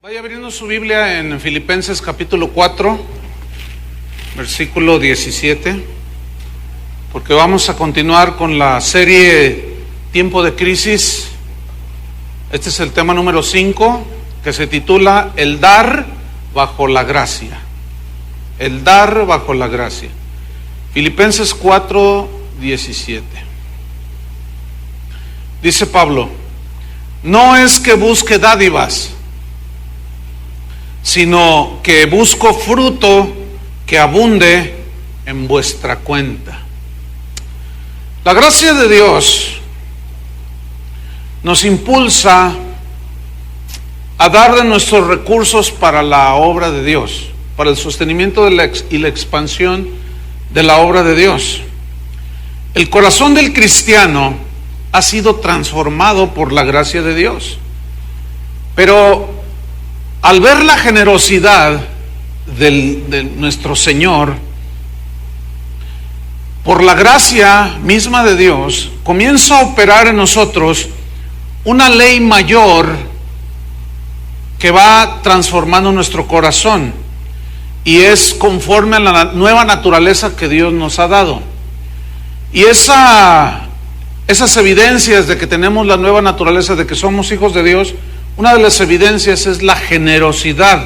Vaya abriendo su Biblia en Filipenses capítulo 4, versículo 17, porque vamos a continuar con la serie Tiempo de Crisis. Este es el tema número 5, que se titula El dar bajo la gracia. El dar bajo la gracia. Filipenses 4, 17. Dice Pablo: no es que busque dádivas, sino que busco fruto que abunde en vuestra cuenta. La gracia de Dios nos impulsa a dar de nuestros recursos para la obra de Dios, para el sostenimiento y la expansión de la obra de Dios. El corazón del cristiano ha sido transformado por la gracia de Dios, pero al ver la generosidad de nuestro Señor, por la gracia misma de Dios, comienza a operar en nosotros una ley mayor que va transformando nuestro corazón, y es conforme a la nueva naturaleza que Dios nos ha dado. Y esas evidencias de que tenemos la nueva naturaleza, de que somos hijos de Dios, una de las evidencias es la generosidad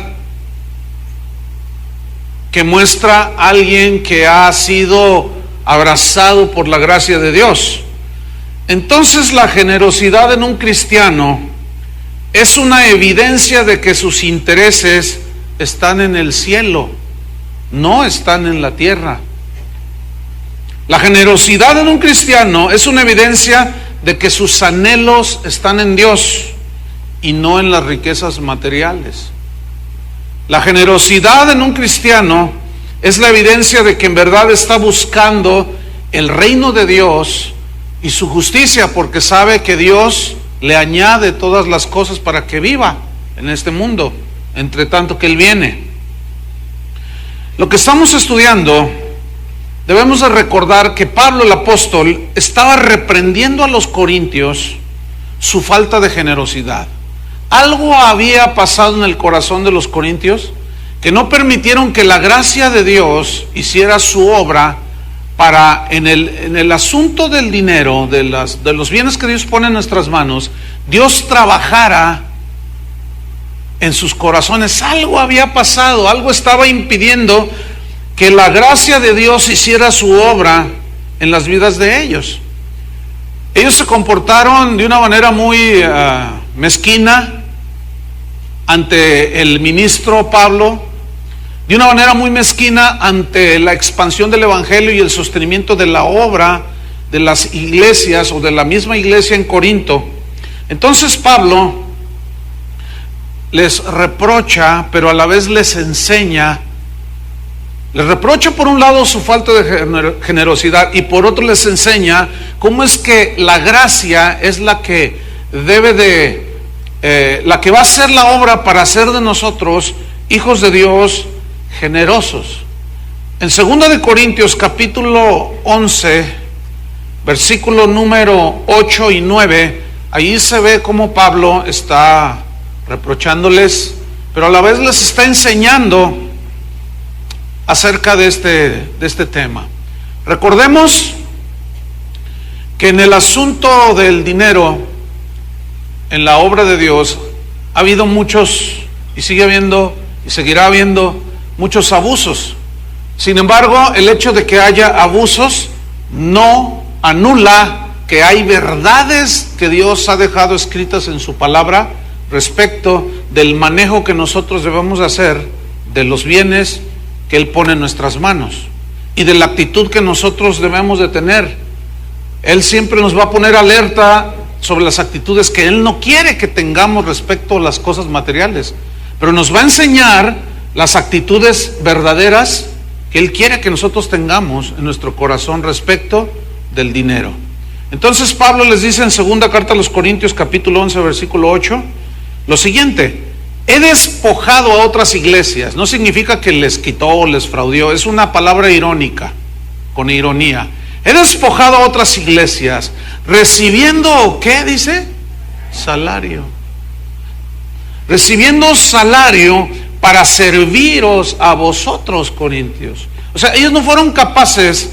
que muestra alguien que ha sido abrazado por la gracia de Dios. Entonces, la generosidad en un cristiano es una evidencia de que sus intereses están en el cielo, no están en la tierra. La generosidad en un cristiano es una evidencia de que sus anhelos están en Dios y no en las riquezas materiales. La generosidad en un cristiano es la evidencia de que en verdad está buscando el reino de Dios y su justicia, porque sabe que Dios le añade todas las cosas para que viva en este mundo, entre tanto que Él viene. Lo que estamos estudiando, debemos de recordar que Pablo el apóstol estaba reprendiendo a los corintios su falta de generosidad. Algo había pasado en el corazón de los corintios que no permitieron que la gracia de Dios hiciera su obra para en el asunto del dinero, de los bienes que Dios pone en nuestras manos, Dios trabajara en sus corazones. Algo había pasado, algo estaba impidiendo que la gracia de Dios hiciera su obra en las vidas de ellos. Ellos se comportaron de una manera muy mezquina ante el ministro Pablo, de una manera muy mezquina ante la expansión del evangelio y el sostenimiento de la obra de las iglesias o de la misma iglesia en Corinto. Entonces Pablo les reprocha, pero a la vez les enseña. Les reprocha por un lado su falta de generosidad, y por otro les enseña cómo es que la gracia es la que la que va a hacer la obra para hacer de nosotros hijos de Dios generosos. En 2 de Corintios capítulo 11, versículo número 8 y 9, ahí se ve cómo Pablo está reprochándoles, pero a la vez les está enseñando acerca de este tema. Recordemos que en el asunto del dinero, en la obra de Dios, ha habido muchos, y sigue habiendo, y seguirá habiendo muchos abusos. Sin embargo, el hecho de que haya abusos no anula que hay verdades que Dios ha dejado escritas en su palabra respecto del manejo que nosotros debemos hacer de los bienes que Él pone en nuestras manos y de la actitud que nosotros debemos de tener. Él siempre nos va a poner alerta sobre las actitudes que Él no quiere que tengamos respecto a las cosas materiales, pero nos va a enseñar las actitudes verdaderas que Él quiere que nosotros tengamos en nuestro corazón respecto del dinero. Entonces Pablo les dice en segunda carta a los Corintios capítulo 11 versículo 8 lo siguiente: he despojado a otras iglesias. No significa que les quitó o les fraudió, es una palabra irónica, con ironía. He despojado a otras iglesias, recibiendo, ¿qué dice? Salario. recibiendo salario para serviros a vosotros, corintios. O sea, ellos no fueron capaces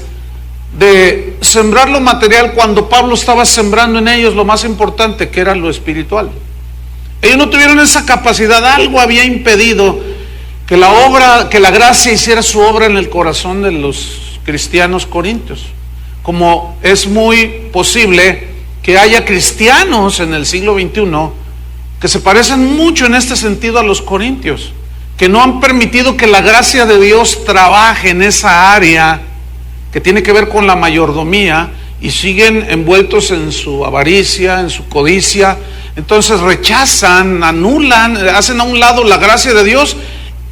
de sembrar lo material cuando Pablo estaba sembrando en ellos lo más importante, que era lo espiritual. Ellos no tuvieron esa capacidad. Algo había impedido que la gracia hiciera su obra en el corazón de los cristianos corintios. Como es muy posible que haya cristianos en el siglo XXI que se parecen mucho en este sentido a los corintios, que no han permitido que la gracia de Dios trabaje en esa área que tiene que ver con la mayordomía, y siguen envueltos en su avaricia, en su codicia. Entonces rechazan, anulan, hacen a un lado la gracia de Dios.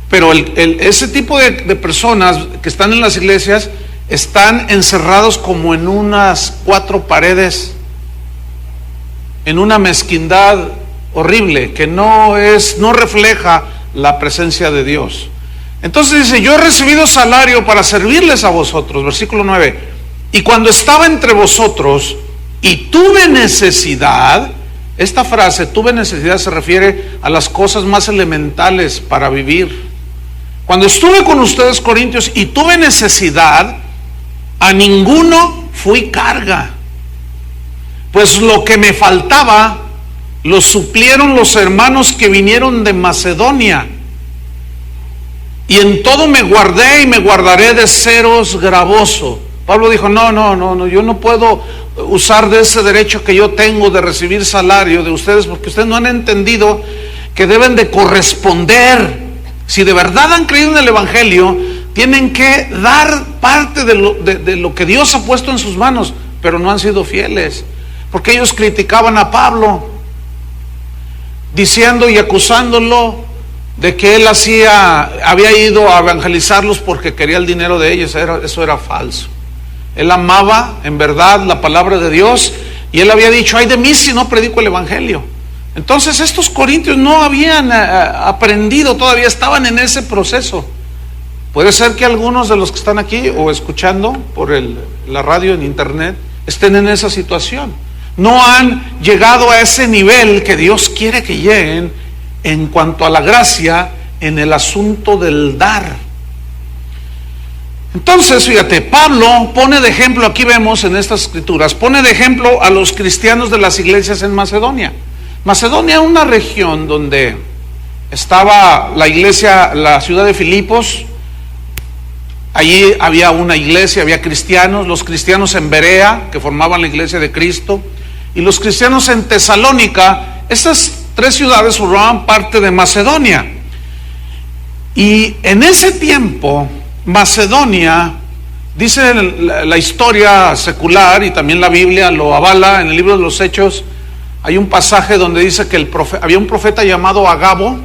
Pero ese tipo de personas que están en las iglesias están encerrados como en unas 4 paredes, en una mezquindad horrible que no refleja la presencia de Dios. Entonces dice: yo he recibido salario para servirles a vosotros, versículo 9, y cuando estaba entre vosotros y tuve necesidad. Esta frase, tuve necesidad, se refiere a las cosas más elementales para vivir. Cuando estuve con ustedes, corintios, y tuve necesidad, a ninguno fui carga, pues lo que me faltaba lo suplieron los hermanos que vinieron de Macedonia, y en todo me guardé y me guardaré de seros gravoso. Pablo dijo: no, yo no puedo usar de ese derecho que yo tengo de recibir salario de ustedes, porque ustedes no han entendido que deben de corresponder. Si de verdad han creído en el Evangelio, tienen que dar parte de lo que Dios ha puesto en sus manos, pero no han sido fieles, porque ellos criticaban a Pablo, diciendo y acusándolo de que él había ido a evangelizarlos porque quería el dinero de ellos. Eso era falso. Él amaba en verdad la palabra de Dios, y él había dicho: ay de mí si no predico el Evangelio. Entonces estos corintios no habían aprendido, todavía estaban en ese proceso. Puede ser que algunos de los que están aquí o escuchando por la radio, en internet, estén en esa situación. No han llegado a ese nivel que Dios quiere que lleguen en cuanto a la gracia en el asunto del dar. Entonces, fíjate, Pablo pone de ejemplo, aquí vemos en estas escrituras, pone de ejemplo a los cristianos de las iglesias en Macedonia. Macedonia es una región donde estaba la iglesia, la ciudad de Filipos. Allí había una iglesia, había cristianos, los cristianos en Berea, que formaban la iglesia de Cristo, y los cristianos en Tesalónica. Estas 3 ciudades formaban parte de Macedonia. Y en ese tiempo, Macedonia, dice la historia secular, y también la Biblia lo avala, en el libro de los Hechos hay un pasaje donde dice que había un profeta llamado Agabo,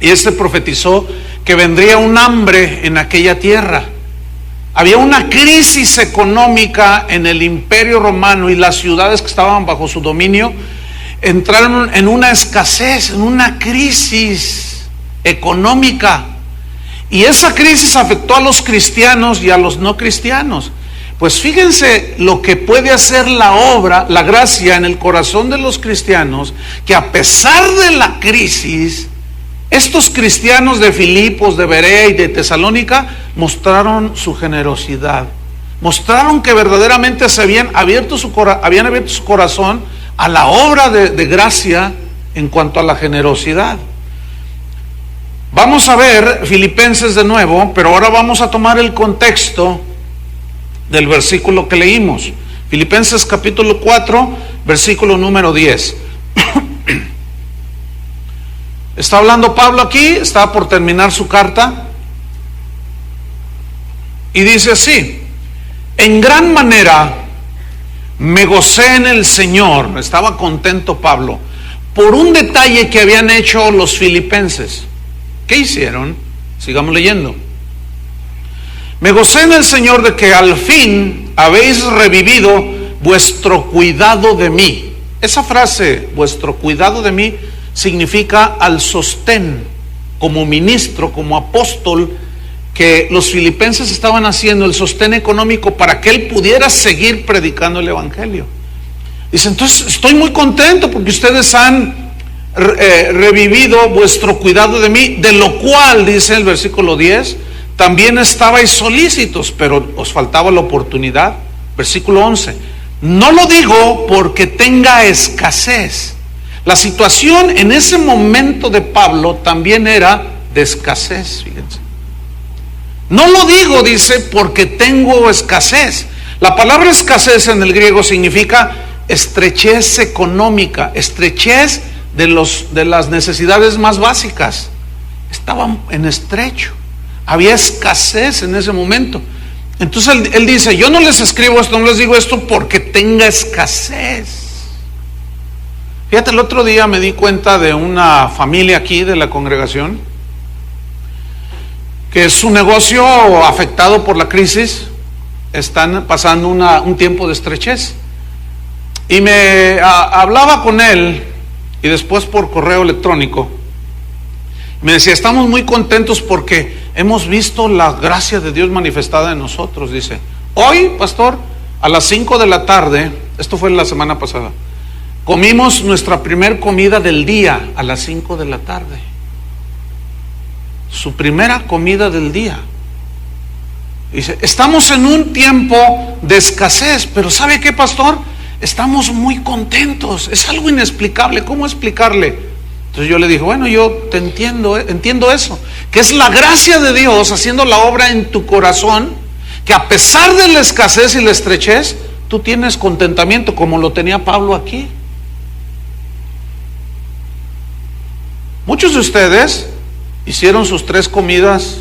y este profetizó que vendría un hambre en aquella tierra. Había una crisis económica en el Imperio Romano, y las ciudades que estaban bajo su dominio entraron en una escasez, en una crisis económica. Y esa crisis afectó a los cristianos y a los no cristianos. Pues fíjense lo que puede hacer la obra, la gracia en el corazón de los cristianos, que a pesar de la crisis, estos cristianos de Filipos, de Berea y de Tesalónica mostraron su generosidad. Mostraron que verdaderamente habían abierto su corazón a la obra de gracia en cuanto a la generosidad. Vamos a ver Filipenses de nuevo, pero ahora vamos a tomar el contexto del versículo que leímos. Filipenses capítulo 4, versículo número 10. Está hablando Pablo aquí, está por terminar su carta, y dice así: en gran manera me gocé en el Señor. Estaba contento Pablo por un detalle que habían hecho los filipenses. ¿Qué hicieron? Sigamos leyendo. Me gocé en el Señor de que al fin habéis revivido vuestro cuidado de mí. Esa frase, vuestro cuidado de mí, significa al sostén, como ministro, como apóstol, que los filipenses estaban haciendo, el sostén económico para que él pudiera seguir predicando el Evangelio. Dice: entonces estoy muy contento porque ustedes han revivido vuestro cuidado de mí, de lo cual, dice el versículo 10, también estabais solícitos, pero os faltaba la oportunidad. Versículo 11, no lo digo porque tenga escasez. La situación en ese momento de Pablo también era de escasez, fíjense. No lo digo, dice, porque tengo escasez. La palabra escasez en el griego significa estrechez económica, estrechez de las necesidades más básicas. Estaban en estrecho, había escasez en ese momento. Entonces él dice, yo no les escribo esto, no les digo esto porque tenga escasez. Fíjate, el otro día me di cuenta de una familia aquí de la congregación que su negocio afectado por la crisis, están pasando un tiempo de estrechez. Y me hablaba con él y después por correo electrónico. Me decía, estamos muy contentos porque hemos visto la gracia de Dios manifestada en nosotros. Dice, hoy, pastor, a las 5 de la tarde, esto fue la semana pasada, comimos nuestra primer comida del día a las 5 de la tarde. Su primera comida del día. Dice, estamos en un tiempo de escasez, pero ¿sabe qué, pastor? Estamos muy contentos. Es algo inexplicable. ¿Cómo explicarle? Entonces yo le dije, bueno, yo te entiendo eso, que es la gracia de Dios haciendo la obra en tu corazón, que a pesar de la escasez y la estrechez, tú tienes contentamiento, como lo tenía Pablo aquí. Muchos de ustedes hicieron sus 3 comidas,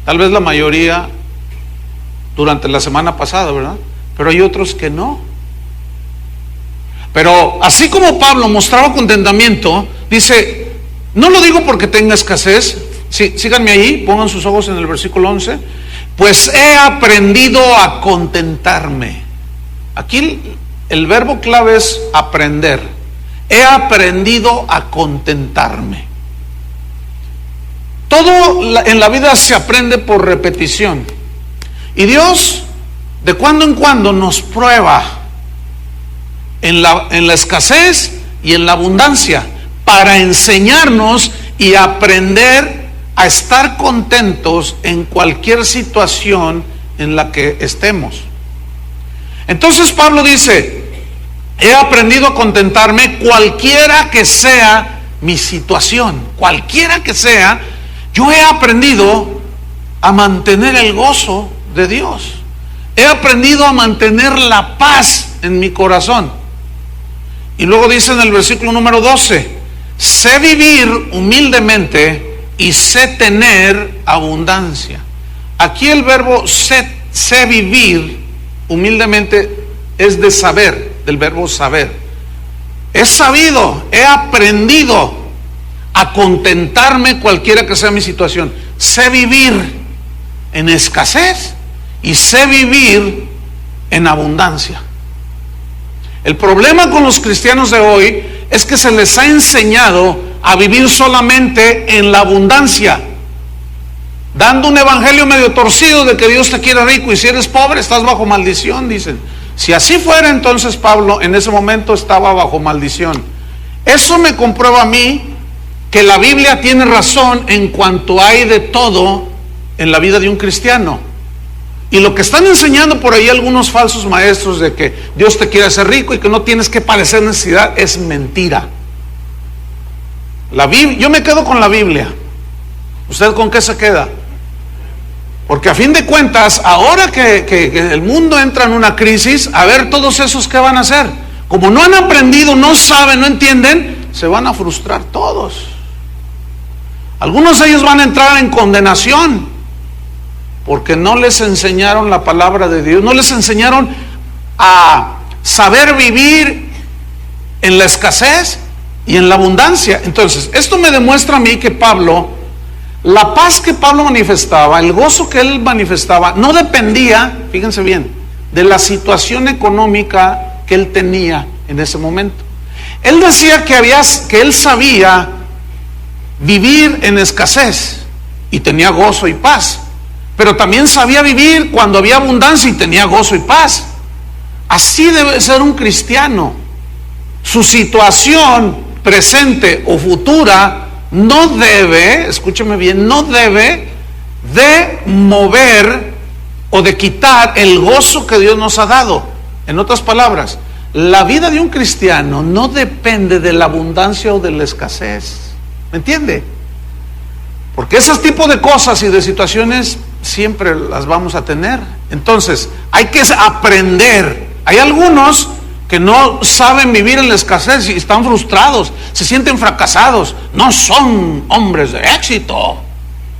tal vez la mayoría, durante la semana pasada, ¿verdad? Pero hay otros que no. Pero así como Pablo mostraba contentamiento, dice, no lo digo porque tenga escasez. Sí, síganme ahí, pongan sus ojos en el versículo 11. Pues he aprendido a contentarme. Aquí el verbo clave es aprender. He aprendido a contentarme. Todo en la vida se aprende por repetición. Y Dios de cuando en cuando nos prueba en la escasez y en la abundancia para enseñarnos y aprender a estar contentos en cualquier situación en la que estemos. Entonces Pablo dice, he aprendido a contentarme cualquiera que sea mi situación, cualquiera que sea. Yo he aprendido a mantener el gozo de Dios. He aprendido a mantener la paz en mi corazón. Y luego dice en el versículo número 12, sé vivir humildemente y sé tener abundancia. Aquí el verbo sé vivir humildemente es de saber, del verbo saber. He sabido, he aprendido a contentarme cualquiera que sea mi situación. Sé vivir en escasez y sé vivir en abundancia. El problema con los cristianos de hoy es que se les ha enseñado a vivir solamente en la abundancia, dando un evangelio medio torcido de que Dios te quiere rico y si eres pobre estás bajo maldición, dicen. Si así fuera, entonces Pablo en ese momento estaba bajo maldición. Eso me comprueba a mí que la Biblia tiene razón en cuanto hay de todo en la vida de un cristiano. Y lo que están enseñando por ahí algunos falsos maestros de que Dios te quiere hacer rico y que no tienes que padecer necesidad es mentira. Yo me quedo con la Biblia. ¿Usted con qué se queda? Porque a fin de cuentas, ahora que el mundo entra en una crisis, a ver todos esos qué van a hacer. Como no han aprendido, no saben, no entienden, se van a frustrar todos. Algunos de ellos van a entrar en condenación porque no les enseñaron la palabra de Dios, no les enseñaron a saber vivir en la escasez y en la abundancia. Entonces, esto me demuestra a mí que Pablo, la paz que Pablo manifestaba, el gozo que él manifestaba, no dependía, fíjense bien, de la situación económica que él tenía en ese momento. Él decía que él sabía vivir en escasez y tenía gozo y paz, pero también sabía vivir cuando había abundancia y tenía gozo y paz. Así debe ser un cristiano. Su situación presente o futura, no debe, escúcheme bien, no debe de mover o de quitar el gozo que Dios nos ha dado. En otras palabras, la vida de un cristiano no depende de la abundancia o de la escasez. ¿Me entiende? Porque ese tipo de cosas y de situaciones siempre las vamos a tener. Entonces, hay que aprender. Hay algunos que no saben vivir en la escasez y están frustrados, se sienten fracasados, no son hombres de éxito,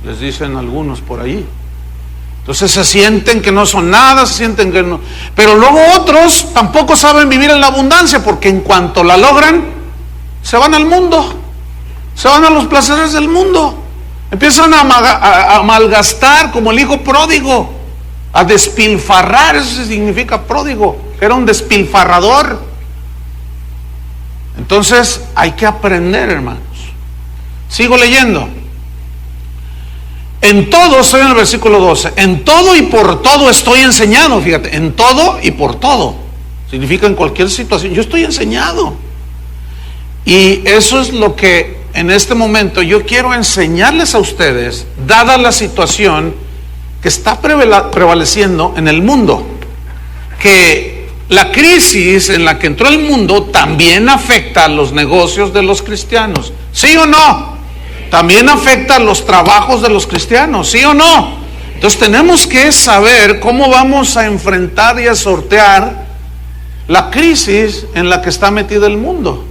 les dicen algunos por ahí. Entonces se sienten que no son nada, se sienten que no. Pero luego otros tampoco saben vivir en la abundancia, porque en cuanto la logran, se van al mundo, se van a los placeres del mundo, empiezan a malgastar como el hijo pródigo, a despilfarrar. Eso significa pródigo, era un despilfarrador. Entonces hay que aprender, hermanos. Sigo leyendo. En todo, estoy en el versículo 12, en todo y por todo estoy enseñado. Fíjate, en todo y por todo significa en cualquier situación, yo estoy enseñado. Y eso es lo que en este momento yo quiero enseñarles a ustedes, dada la situación que está prevaleciendo en el mundo, que la crisis en la que entró el mundo también afecta a los negocios de los cristianos, ¿sí o no? También afecta a los trabajos de los cristianos, ¿sí o no? Entonces tenemos que saber cómo vamos a enfrentar y a sortear la crisis en la que está metido el mundo.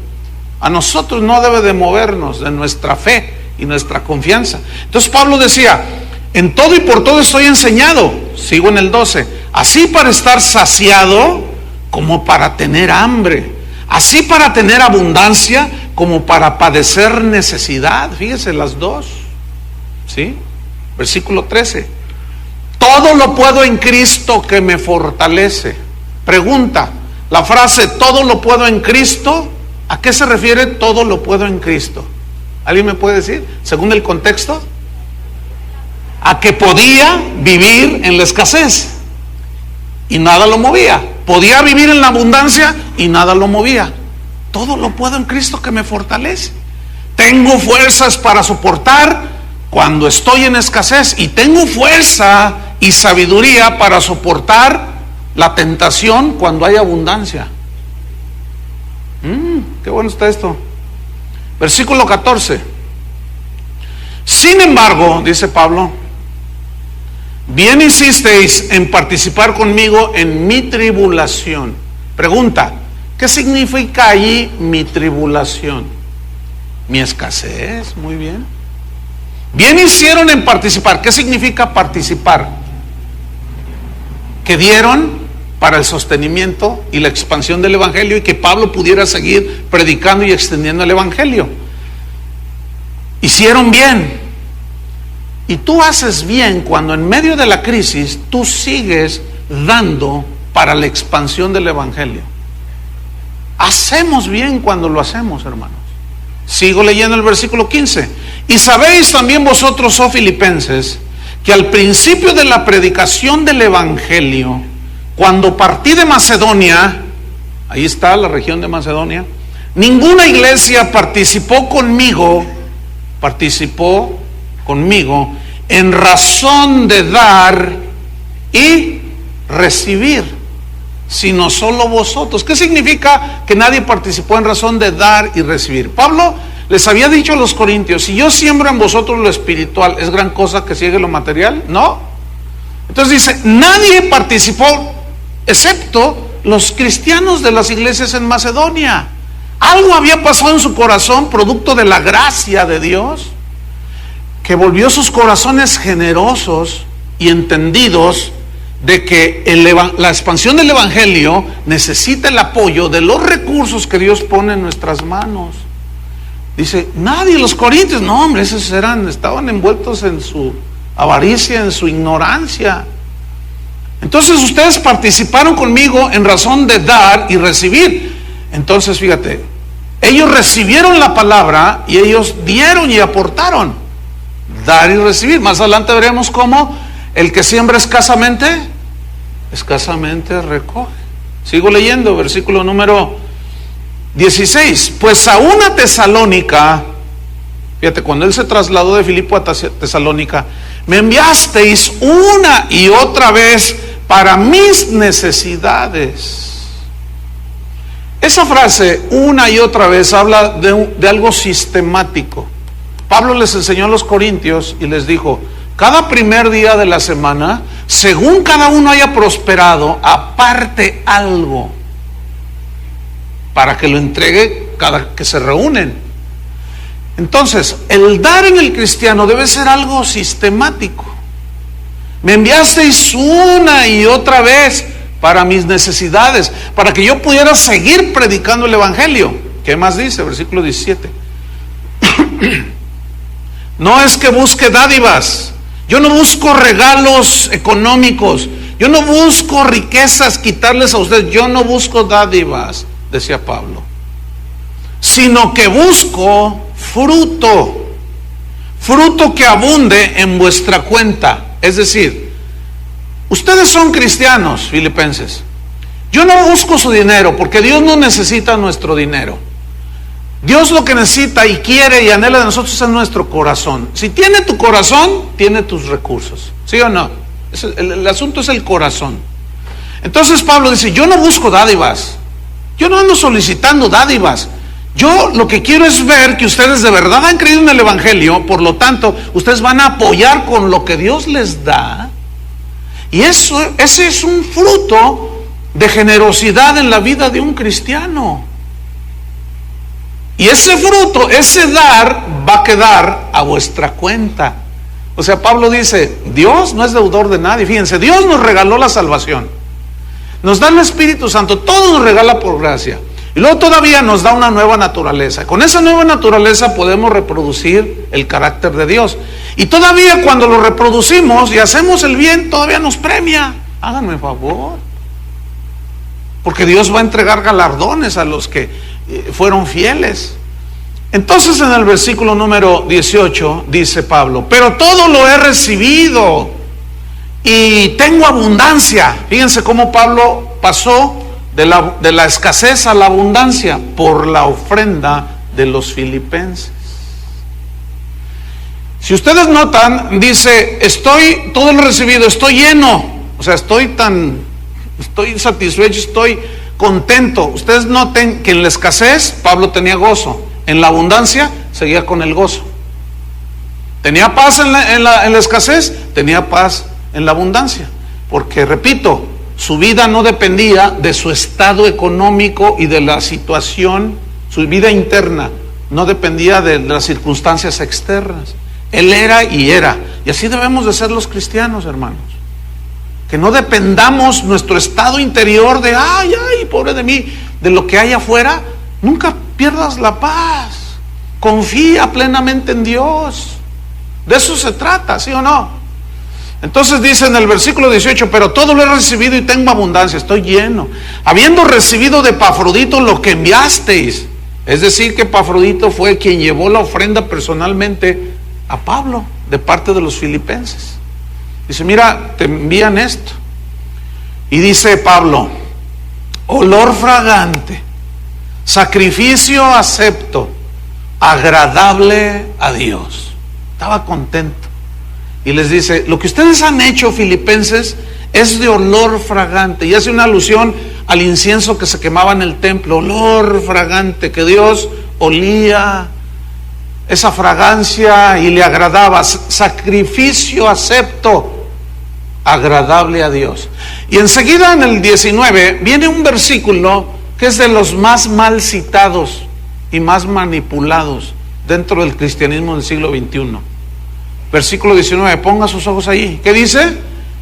A nosotros no debe de movernos de nuestra fe y nuestra confianza. Entonces Pablo decía, en todo y por todo estoy enseñado. Sigo en el 12. Así para estar saciado como para tener hambre. Así para tener abundancia como para padecer necesidad. Fíjese las dos. ¿Sí? Versículo 13. Todo lo puedo en Cristo que me fortalece. Pregunta, la frase todo lo puedo en Cristo, ¿a qué se refiere todo lo puedo en Cristo? ¿Alguien me puede decir? Según el contexto, a que podía vivir en la escasez y nada lo movía. Podía vivir en la abundancia y nada lo movía. Todo lo puedo en Cristo que me fortalece. Tengo fuerzas para soportar cuando estoy en escasez y tengo fuerza y sabiduría para soportar la tentación cuando hay abundancia. Qué bueno está esto. Versículo 14. Sin embargo, dice Pablo, bien hicisteis en participar conmigo en mi tribulación. Pregunta, ¿qué significa allí mi tribulación? Mi escasez, muy bien. Bien hicieron en participar. ¿Qué significa participar? Que dieron para el sostenimiento y la expansión del Evangelio y que Pablo pudiera seguir predicando y extendiendo el Evangelio. Hicieron bien. Y tú haces bien cuando en medio de la crisis tú sigues dando para la expansión del Evangelio. Hacemos bien cuando lo hacemos, hermanos. Sigo leyendo el versículo 15. Y sabéis también vosotros, oh filipenses, que al principio de la predicación del Evangelio, cuando partí de Macedonia, ahí está la región de Macedonia, ninguna iglesia participó conmigo en razón de dar y recibir, sino solo vosotros. ¿Qué significa que nadie participó en razón de dar y recibir? Pablo les había dicho a los corintios, si yo siembro en vosotros lo espiritual, ¿es gran cosa que ciegue lo material? No. Entonces dice, nadie participó excepto los cristianos de las iglesias en Macedonia. Algo había pasado en su corazón, producto de la gracia de Dios, que volvió sus corazones generosos y entendidos de que la expansión del Evangelio necesita el apoyo de los recursos que Dios pone en nuestras manos. Dice, nadie, los corintios, no hombre, esos estaban envueltos en su avaricia, en su ignorancia. Entonces ustedes participaron conmigo en razón de dar y recibir. Entonces fíjate, ellos recibieron la palabra y ellos dieron y aportaron. Dar y recibir. Más adelante veremos cómo el que siembra escasamente recoge. Sigo leyendo, versículo número 16, pues a una Tesalónica, fíjate, cuando él se trasladó de Filipo a Tesalónica, me enviasteis una y otra vez para mis necesidades. Esa frase, una y otra vez, habla de algo sistemático. Pablo les enseñó a los corintios y les dijo, cada primer día de la semana, según cada uno haya prosperado, aparte algo para que lo entregue cada que se reúnen. Entonces, el dar en el cristiano debe ser algo sistemático. Me enviasteis una y otra vez para mis necesidades, para que yo pudiera seguir predicando el evangelio. ¿Qué más dice? Versículo 17. No es que busque dádivas. Yo no busco regalos económicos. Yo no busco riquezas quitarles a ustedes. Yo no busco dádivas, decía Pablo, sino que busco fruto que abunde en vuestra cuenta. Es decir, ustedes son cristianos, filipenses. Yo no busco su dinero, porque Dios no necesita nuestro dinero. Dios lo que necesita y quiere y anhela de nosotros es nuestro corazón. Si tiene tu corazón, tiene tus recursos. ¿Sí o no? El asunto es el corazón. Entonces Pablo dice, yo no busco dádivas. Yo no ando solicitando dádivas. Yo lo que quiero es ver que ustedes de verdad han creído en el evangelio. Por lo tanto, ustedes van a apoyar con lo que Dios les da. Y ese es un fruto de generosidad en la vida de un cristiano. Y ese fruto, ese dar, va a quedar a vuestra cuenta. O sea, Pablo dice, Dios no es deudor de nadie. Fíjense, Dios nos regaló la salvación, nos da el Espíritu Santo, todo nos regala por gracia. Y luego todavía nos da una nueva naturaleza. Con esa nueva naturaleza podemos reproducir el carácter de Dios. Y todavía cuando lo reproducimos y hacemos el bien, todavía nos premia. Háganme favor. Porque Dios va a entregar galardones a los que fueron fieles. Entonces en el versículo número 18 dice Pablo, pero todo lo he recibido y tengo abundancia. Fíjense cómo Pablo pasó de la escasez a la abundancia por la ofrenda de los filipenses. Si ustedes notan, dice, todo lo recibido, estoy lleno. O sea, estoy satisfecho, estoy contento. Ustedes noten que en la escasez Pablo tenía gozo, en la abundancia seguía con el gozo. Tenía paz en la escasez, tenía paz en la abundancia, porque repito, su vida no dependía de su estado económico y de la situación, su vida interna no dependía de las circunstancias externas. Él era y era, y así debemos de ser los cristianos, hermanos. Que no dependamos nuestro estado interior de, ay, pobre de mí, de lo que hay afuera. Nunca pierdas la paz. Confía plenamente en Dios. De eso se trata, ¿sí o no? Entonces dice en el versículo 18, pero todo lo he recibido y tengo abundancia, estoy lleno. Habiendo recibido de Epafrodito lo que enviasteis. Es decir, que Epafrodito fue quien llevó la ofrenda personalmente a Pablo, de parte de los filipenses. Dice, mira, te envían esto. Y dice Pablo, olor fragante, sacrificio acepto, agradable a Dios. Estaba contento. Y les dice, lo que ustedes han hecho, filipenses, es de olor fragante. Y hace una alusión al incienso que se quemaba en el templo. Olor fragante, que Dios olía esa fragancia y le agradaba. Sacrificio acepto, agradable a Dios. Y enseguida en el 19 viene un versículo que es de los más mal citados y más manipulados dentro del cristianismo del siglo XXI. Versículo 19, ponga sus ojos ahí. ¿Qué dice?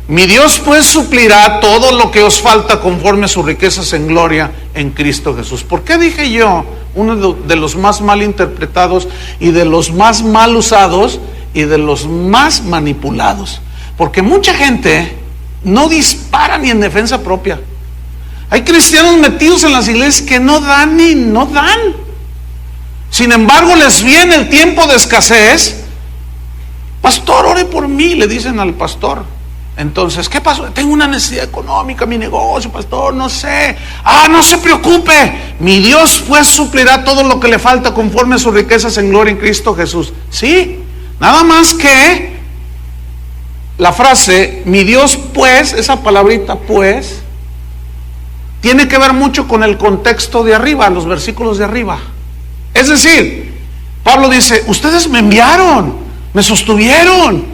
Mi Dios pues suplirá todo lo que os falta conforme a sus riquezas en gloria en Cristo Jesús. ¿Por qué dije yo? Uno de los más mal interpretados y de los más mal usados y de los más manipulados. Porque mucha gente no dispara ni en defensa propia. Hay cristianos metidos en las iglesias que no dan ni no dan. Sin embargo, les viene el tiempo de escasez. Pastor, ore por mí, le dicen al pastor. Entonces, ¿qué pasó? Tengo una necesidad económica, mi negocio, pastor, no sé. No se preocupe, mi Dios pues suplirá todo lo que le falta conforme a sus riquezas en gloria en Cristo Jesús. Sí, nada más que la frase, mi Dios pues, esa palabrita pues, tiene que ver mucho con el contexto de arriba, los versículos de arriba. Es decir, Pablo dice, ustedes me enviaron, me sostuvieron,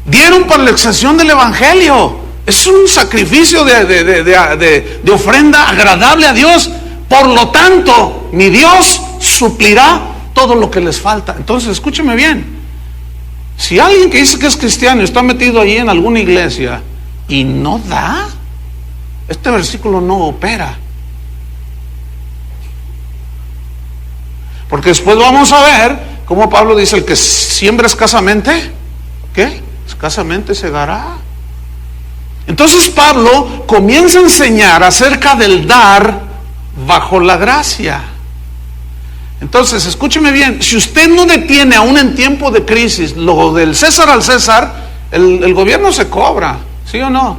dieron para la extensión del evangelio. Es un sacrificio de ofrenda agradable a Dios. Por lo tanto, mi Dios suplirá todo lo que les falta. Entonces, escúcheme bien. Si alguien que dice que es cristiano está metido ahí en alguna iglesia y no da, este versículo no opera. Porque después vamos a ver cómo Pablo dice, el que siembra escasamente, ¿qué? Escasamente segará. Entonces Pablo comienza a enseñar acerca del dar bajo la gracia. Entonces, escúcheme bien, si usted no detiene aún en tiempo de crisis lo del César al César, el gobierno se cobra, ¿sí o no?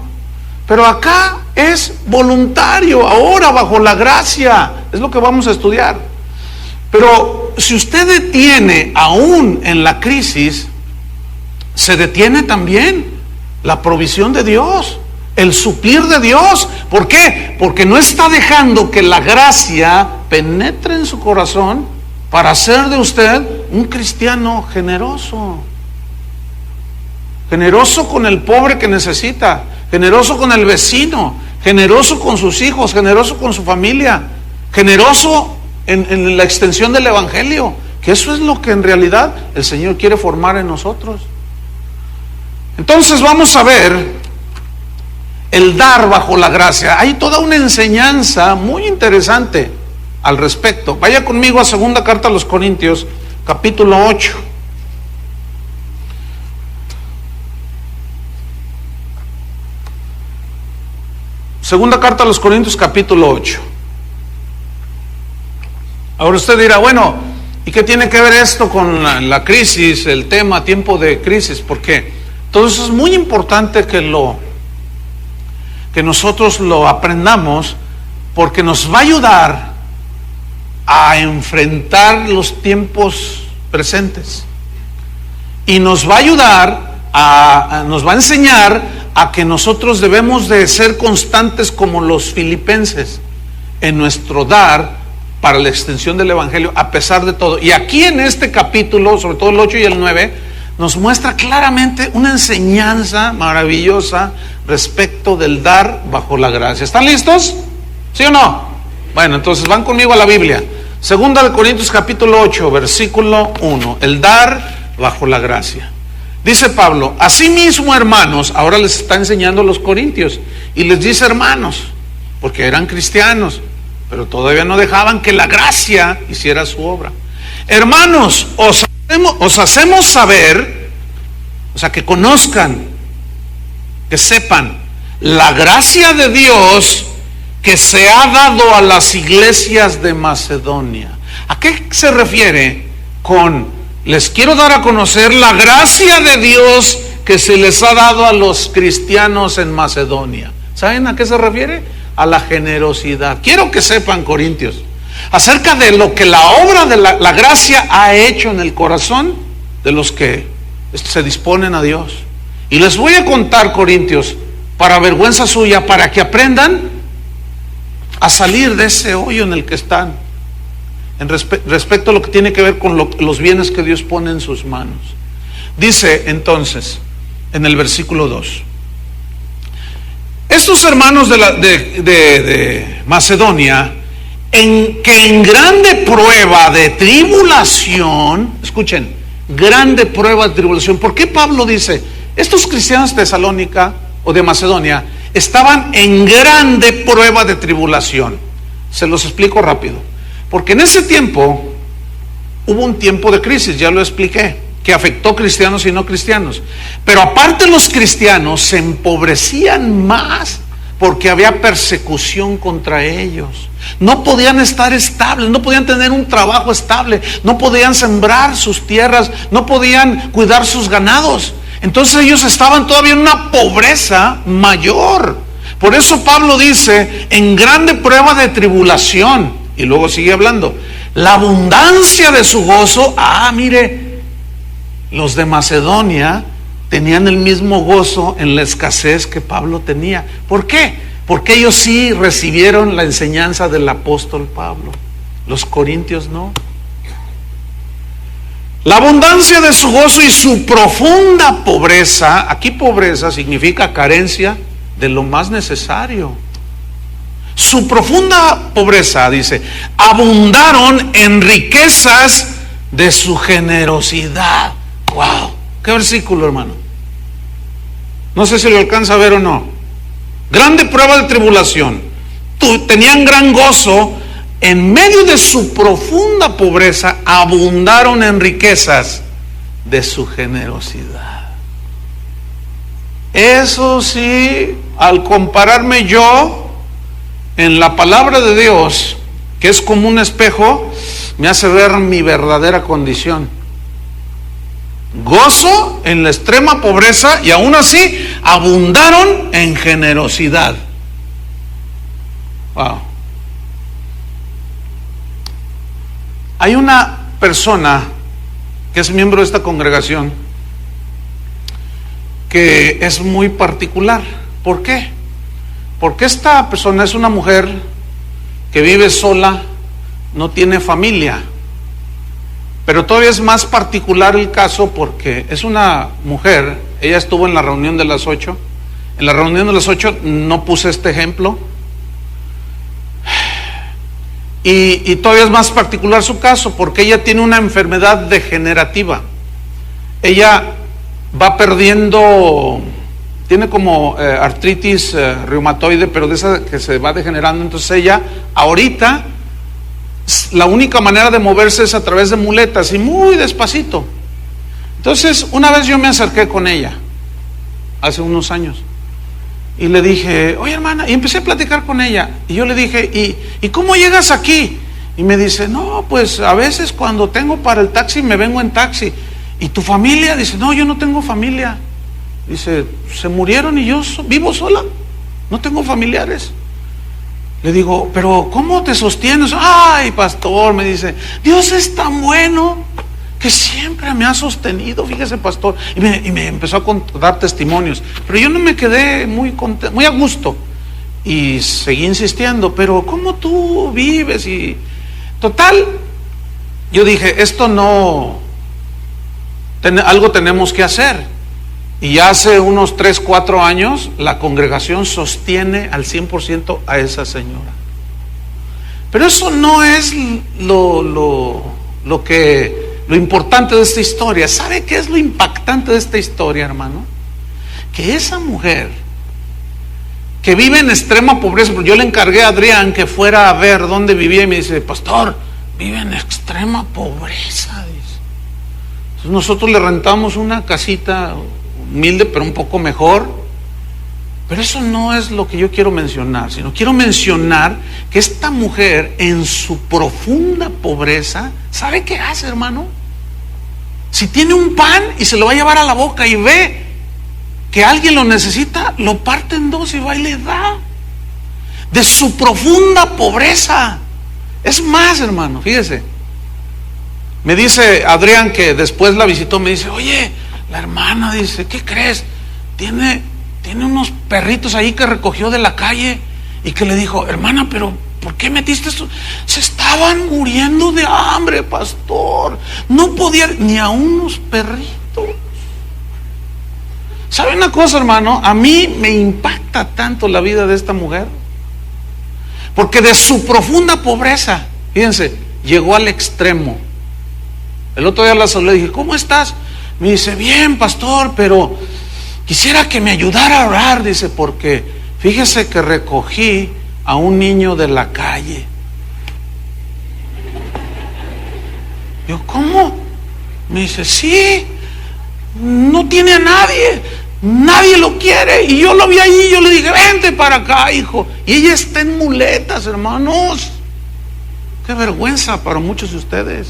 Pero acá es voluntario, ahora bajo la gracia, es lo que vamos a estudiar. Pero si usted detiene aún en la crisis, se detiene también la provisión de Dios, el suplir de Dios. ¿Por qué? Porque no está dejando que la gracia penetre en su corazón para hacer de usted un cristiano generoso. Generoso con el pobre que necesita, generoso con el vecino, generoso con sus hijos, generoso con su familia, generoso en la extensión del evangelio, que eso es lo que en realidad el Señor quiere formar en nosotros. Entonces vamos a ver el dar bajo la gracia. Hay toda una enseñanza muy interesante al respecto. Vaya conmigo a segunda carta a los Corintios, capítulo 8. Segunda carta a los Corintios, capítulo 8. Ahora usted dirá, bueno, ¿y qué tiene que ver esto con la crisis, el tema, tiempo de crisis? ¿Por qué? Todo eso es muy importante que nosotros lo aprendamos, porque nos va a ayudar a enfrentar los tiempos presentes y nos va a ayudar nos va a enseñar a que nosotros debemos de ser constantes como los filipenses en nuestro dar para la extensión del evangelio a pesar de todo. Y aquí en este capítulo, sobre todo el 8 y el 9, nos muestra claramente una enseñanza maravillosa respecto del dar bajo la gracia. ¿Están listos? ¿Sí o no? Bueno, entonces van conmigo a la Biblia. Segunda de Corintios capítulo 8, versículo 1. El dar bajo la gracia. Dice Pablo, asimismo hermanos, ahora les está enseñando a los corintios y les dice hermanos, porque eran cristianos, pero todavía no dejaban que la gracia hiciera su obra. Hermanos, os hacemos saber, o sea, que conozcan, que sepan la gracia de Dios que se ha dado a las iglesias de Macedonia. ¿A qué se refiere con les quiero dar a conocer la gracia de Dios que se les ha dado a los cristianos en Macedonia? ¿Saben a qué se refiere? A la generosidad. Quiero que sepan, corintios, acerca de lo que la obra de la gracia ha hecho en el corazón de los que se disponen a Dios. Y les voy a contar, corintios, para vergüenza suya, para que aprendan a salir de ese hoyo en el que están, en respecto a lo que tiene que ver con los bienes que Dios pone en sus manos. Dice entonces, en el versículo 2, estos hermanos de Macedonia, que en grande prueba de tribulación, escuchen, grande prueba de tribulación. ¿Por qué Pablo dice, estos cristianos de Tesalónica o de Macedonia estaban en grande prueba de tribulación? Se los explico rápido. Porque en ese tiempo hubo un tiempo de crisis, ya lo expliqué, que afectó cristianos y no cristianos. Pero aparte los cristianos se empobrecían más porque había persecución contra ellos. No podían estar estables, no podían tener un trabajo estable, no podían sembrar sus tierras, no podían cuidar sus ganados. Entonces ellos estaban todavía en una pobreza mayor. Por eso Pablo dice, en grande prueba de tribulación. Y luego sigue hablando, la abundancia de su gozo. Mire, los de Macedonia tenían el mismo gozo en la escasez que Pablo tenía. ¿Por qué? Porque ellos sí recibieron la enseñanza del apóstol Pablo. Los corintios no. La abundancia de su gozo y su profunda pobreza. Aquí pobreza significa carencia de lo más necesario. Su profunda pobreza, dice, abundaron en riquezas de su generosidad. Wow, qué versículo, hermano. No sé si lo alcanza a ver o no. Grande prueba de tribulación. Tenían gran gozo. En medio de su profunda pobreza, abundaron en riquezas de su generosidad. Eso sí, al compararme yo en la palabra de Dios, que es como un espejo, me hace ver mi verdadera condición. Gozo en la extrema pobreza y aún así abundaron en generosidad. Wow. Hay una persona que es miembro de esta congregación que es muy particular. ¿Por qué? Porque esta persona es una mujer que vive sola, no tiene familia. Pero todavía es más particular el caso porque es una mujer. Ella estuvo en la reunión de las 8. En la reunión de las 8 no puse este ejemplo. Y todavía es más particular su caso porque ella tiene una enfermedad degenerativa. Ella va perdiendo, tiene como artritis reumatoide, pero de esa que se va degenerando. Entonces ella ahorita, la única manera de moverse es a través de muletas y muy despacito. Entonces una vez yo me acerqué con ella, hace unos años, y le dije, oye hermana, y empecé a platicar con ella, y yo le dije, ¿y cómo llegas aquí? Y me dice, no, pues a veces cuando tengo para el taxi me vengo en taxi. ¿Y tu familia? Dice, no, yo no tengo familia. Dice, se murieron y yo vivo sola, no tengo familiares. Le digo, pero ¿cómo te sostienes? Ay, pastor, me dice, Dios es tan bueno que siempre me ha sostenido, fíjese, pastor. Y me empezó a dar testimonios, pero yo no me quedé muy contento, muy a gusto, y seguí insistiendo, pero ¿cómo tú vives? Y total, yo dije, esto no, algo tenemos que hacer. Y ya hace unos 3, 4 años la congregación sostiene al 100% a esa señora. Pero eso no es lo importante de esta historia. ¿Sabe qué es lo impactante de esta historia, hermano? Que esa mujer que vive en extrema pobreza, yo le encargué a Adrián que fuera a ver dónde vivía y me dice, pastor, vive en extrema pobreza, dice. Entonces nosotros le rentamos una casita humilde pero un poco mejor. Pero eso no es lo que yo quiero mencionar, sino quiero mencionar que esta mujer en su profunda pobreza, ¿sabe qué hace, hermano? Si tiene un pan y se lo va a llevar a la boca y ve que alguien lo necesita, lo parte en dos y va y le da. De su profunda pobreza. Es más, hermano, fíjese. Me dice Adrián, que después la visitó, me dice, oye, la hermana, dice, ¿qué crees? Tiene unos perritos ahí que recogió de la calle y que le dijo, hermana, pero ¿por qué metiste esto? Se estaban muriendo de hambre, pastor. No podía ni a unos perritos. ¿Sabe una cosa, hermano? A mí me impacta tanto la vida de esta mujer, porque de su profunda pobreza, fíjense, llegó al extremo. El otro día la saludé y dije, ¿cómo estás? Me dice, bien, pastor, pero quisiera que me ayudara a orar, dice, porque fíjese que recogí a un niño de la calle. Yo, ¿cómo? Me dice, sí, no tiene a nadie, nadie lo quiere. Y yo lo vi allí, yo le dije, vente para acá, hijo. Y ella está en muletas, hermanos. Qué vergüenza para muchos de ustedes.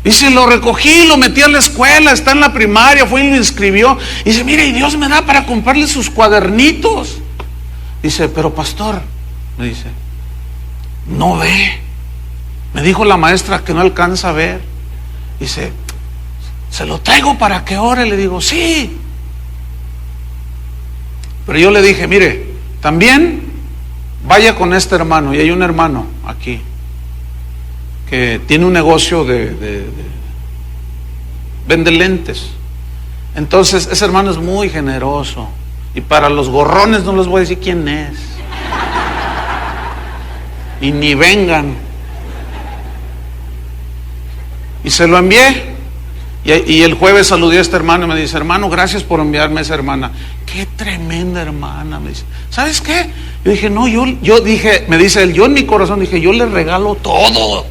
Dice, lo recogí, lo metí a la escuela, está en la primaria, fue y lo inscribió. Dice, mire, y Dios me da para comprarle sus cuadernitos. Dice, pero pastor, me dice, no ve. Me dijo la maestra que no alcanza a ver. Dice, se lo traigo para que ore. Le digo, sí. Pero yo le dije, mire, también vaya con este hermano. Y hay un hermano aquí que tiene un negocio vende lentes. Entonces ese hermano es muy generoso. Y para los gorrones no les voy a decir quién es. Y ni vengan. Y se lo envié. Y el jueves saludé a este hermano y me dice, hermano, gracias por enviarme a esa hermana. Qué tremenda hermana, me dice. ¿Sabes qué? Yo dije, no, yo dije, me dice él, yo en mi corazón dije, yo le regalo todo.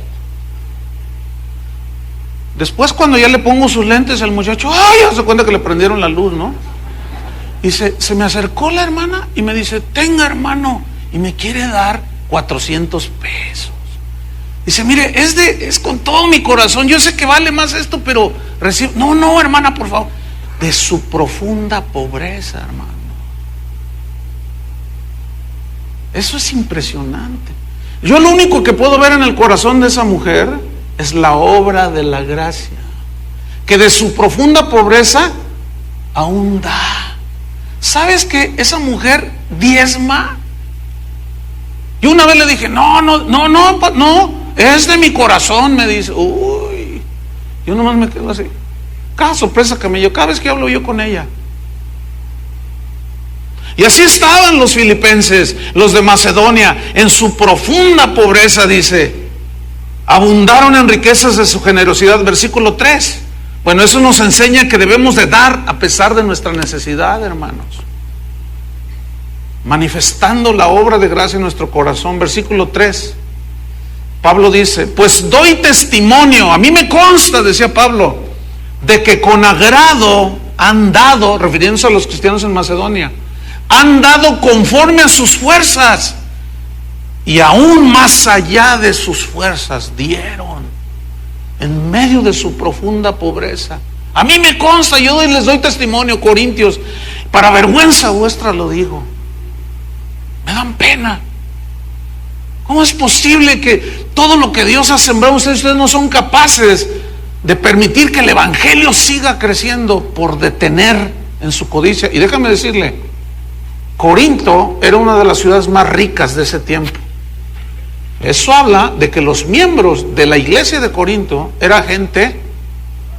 Después cuando ya le pongo sus lentes, el muchacho, ay, ya se cuenta que le prendieron la luz, ¿no? Y se me acercó la hermana y me dice, tenga, hermano, y me quiere dar 400 pesos. Dice, mire, es con todo mi corazón, yo sé que vale más esto, pero recibo. No, hermana, por favor. De su profunda pobreza, hermano. Eso es impresionante. Yo lo único que puedo ver en el corazón de esa mujer es la obra de la gracia, que de su profunda pobreza aún da. ¿Sabes que esa mujer diezma? Yo una vez le dije, no, es de mi corazón, me dice. Uy, yo nomás me quedo así. Cada sorpresa que me dio, cada vez que hablo yo con ella. Y así estaban los filipenses, los de Macedonia, en su profunda pobreza, dice, abundaron en riquezas de su generosidad, versículo 3. Bueno, eso nos enseña que debemos de dar a pesar de nuestra necesidad, hermanos. Manifestando la obra de gracia en nuestro corazón, versículo 3. Pablo dice, pues doy testimonio, a mí me consta, decía Pablo, de que con agrado han dado, refiriéndose a los cristianos en Macedonia, han dado conforme a sus fuerzas y aún más allá de sus fuerzas dieron en medio de su profunda pobreza. A mí me consta, yo les doy testimonio, Corintios, para vergüenza vuestra lo digo. Me dan pena. ¿Cómo es posible que todo lo que Dios ha sembrado ustedes no son capaces de permitir que el evangelio siga creciendo por detener en su codicia? Y déjame decirle, Corinto era una de las ciudades más ricas de ese tiempo. Eso habla de que los miembros de la iglesia de Corinto era gente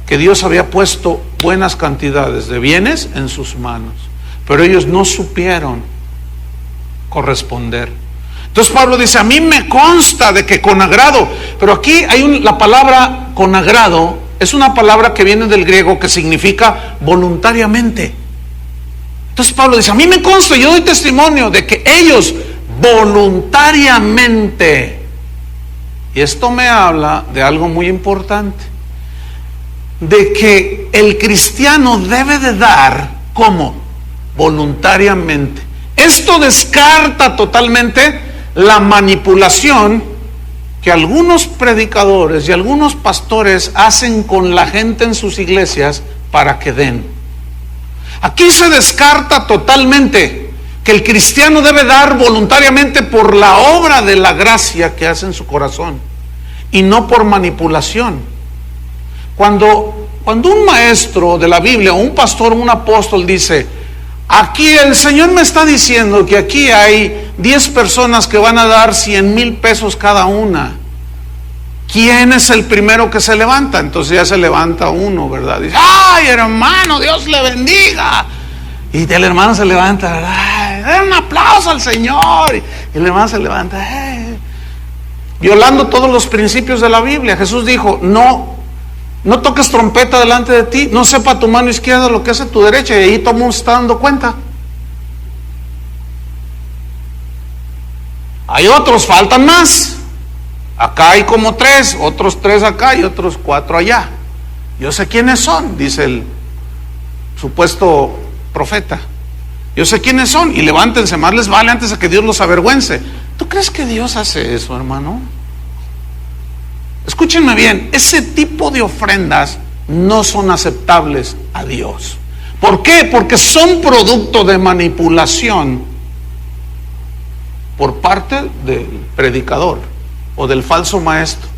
que Dios había puesto buenas cantidades de bienes en sus manos, pero ellos no supieron corresponder. Entonces Pablo dice, a mí me consta de que con agrado, pero aquí hay la palabra con agrado, es una palabra que viene del griego que significa voluntariamente. Entonces Pablo dice, a mí me consta, yo doy testimonio de que ellos voluntariamente, y esto me habla de algo muy importante, de que el cristiano debe de dar, ¿cómo? Voluntariamente. Esto descarta totalmente la manipulación que algunos predicadores y algunos pastores hacen con la gente en sus iglesias para que den. Aquí se descarta totalmente que el cristiano debe dar voluntariamente por la obra de la gracia que hace en su corazón y no por manipulación. Cuando un maestro de la Biblia, o un pastor, un apóstol dice, aquí el Señor me está diciendo que aquí hay 10 personas que van a dar 100,000 pesos cada una, ¿quién es el primero que se levanta? Entonces ya se levanta uno, ¿verdad? Dice, ay, hermano, Dios le bendiga. Y el hermano se levanta, ay, den un aplauso al Señor. Y el hermano se levanta, violando todos los principios de la Biblia. Jesús dijo, no toques trompeta delante de ti, no sepa tu mano izquierda lo que hace tu derecha, y ahí todo el mundo se está dando cuenta. Hay otros, faltan más. Acá hay como 3, otros 3 acá y otros 4 allá. Yo sé quiénes son, dice el supuesto profeta. Yo sé quiénes son, y levántense, más les vale antes de que Dios los avergüence. ¿Tú crees que Dios hace eso, hermano? Escúchenme bien, ese tipo de ofrendas no son aceptables a Dios. ¿Por qué? Porque son producto de manipulación por parte del predicador o del falso maestro.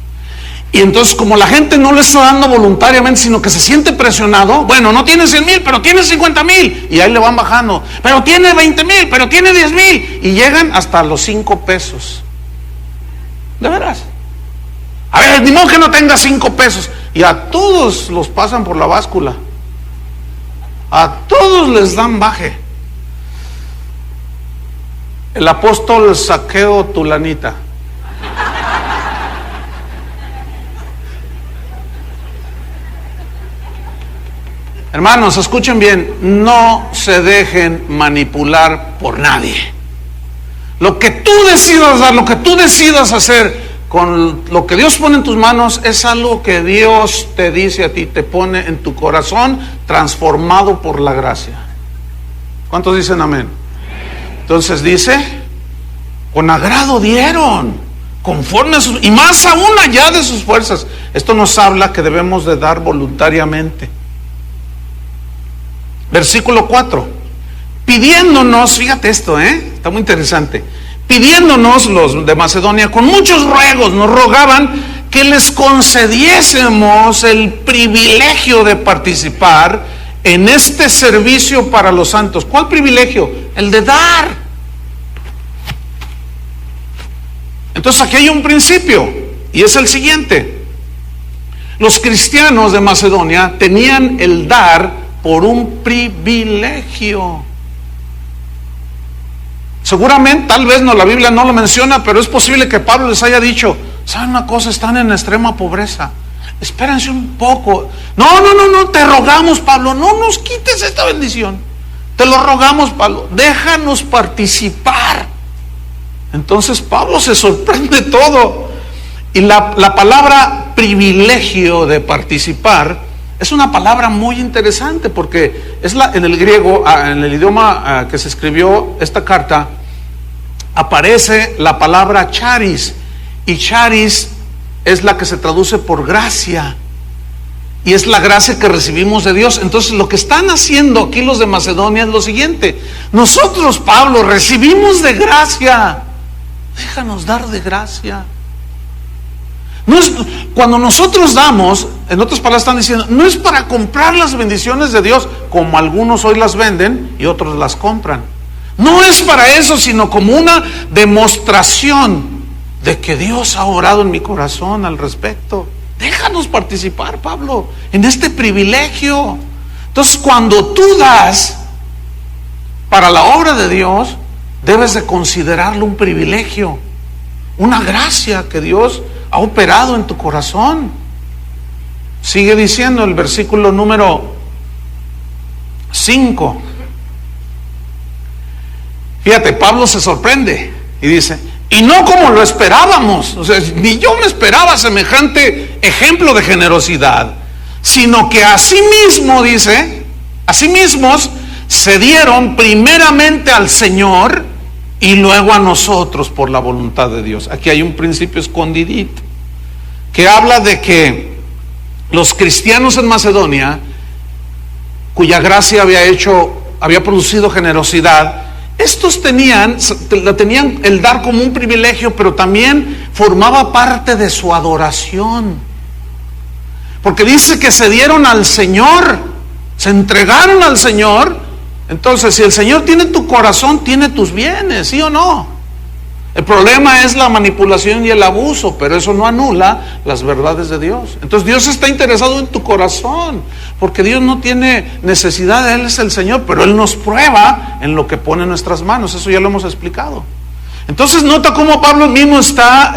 Y entonces, como la gente no le está dando voluntariamente, sino que se siente presionado, bueno, no tiene 100,000, pero tiene 50,000, y ahí le van bajando, pero tiene 20,000, pero tiene 10,000, y llegan hasta los 5 pesos. De veras. A ver, ni modo que no tenga 5 pesos. Y a todos los pasan por la báscula. A todos les dan baje. El apóstol Zaqueo Tulanita. Hermanos, escuchen bien, no se dejen manipular por nadie. Lo que tú decidas dar, lo que tú decidas hacer con lo que Dios pone en tus manos, es algo que Dios te dice a ti, te pone en tu corazón, transformado por la gracia. ¿Cuántos dicen amén? Entonces dice, con agrado dieron, conforme a sus, y más aún allá de sus fuerzas. Esto nos habla que debemos de dar voluntariamente. Versículo 4, pidiéndonos, fíjate esto, está muy interesante, pidiéndonos los de Macedonia con muchos ruegos, nos rogaban que les concediésemos el privilegio de participar en este servicio para los santos. ¿Cuál privilegio? El de dar. Entonces aquí hay un principio, y es el siguiente: los cristianos de Macedonia tenían el dar por un privilegio. Seguramente, tal vez no, la Biblia no lo menciona, pero es posible que Pablo les haya dicho, ¿saben una cosa? Están en extrema pobreza, espérense un poco. No, te rogamos, Pablo, no nos quites esta bendición, te lo rogamos, Pablo, déjanos participar. Entonces Pablo se sorprende todo, y la palabra privilegio de participar es una palabra muy interesante, porque es en el griego, en el idioma que se escribió esta carta, aparece la palabra charis, y charis es la que se traduce por gracia, y es la gracia que recibimos de Dios. Entonces lo que están haciendo aquí los de Macedonia es lo siguiente: nosotros, Pablo, recibimos de gracia, déjanos dar de gracia. No es, cuando nosotros damos, en otras palabras están diciendo, no es para comprar las bendiciones de Dios, como algunos hoy las venden y otros las compran. No es para eso, sino como una demostración de que Dios ha orado en mi corazón al respecto. Déjanos participar, Pablo, en este privilegio. Entonces, cuando tú das para la obra de Dios, debes de considerarlo un privilegio, una gracia que Dios ha operado en tu corazón. Sigue diciendo el versículo número 5. Fíjate, Pablo se sorprende y dice, y no como lo esperábamos, o sea, ni yo me esperaba semejante ejemplo de generosidad, sino que asimismo, dice, asimismos se dieron primeramente al Señor y luego a nosotros por la voluntad de Dios. Aquí hay un principio escondidito que habla de que los cristianos en Macedonia, cuya gracia había producido generosidad, estos tenían el dar como un privilegio, pero también formaba parte de su adoración, porque dice que se dieron al Señor, se entregaron al Señor. Entonces, si el Señor tiene tu corazón, tiene tus bienes, ¿sí o no? El problema es la manipulación y el abuso, pero eso no anula las verdades de Dios. Entonces Dios está interesado en tu corazón, porque Dios no tiene necesidad, Él es el Señor, pero Él nos prueba en lo que pone en nuestras manos. Eso ya lo hemos explicado. Entonces nota cómo Pablo mismo está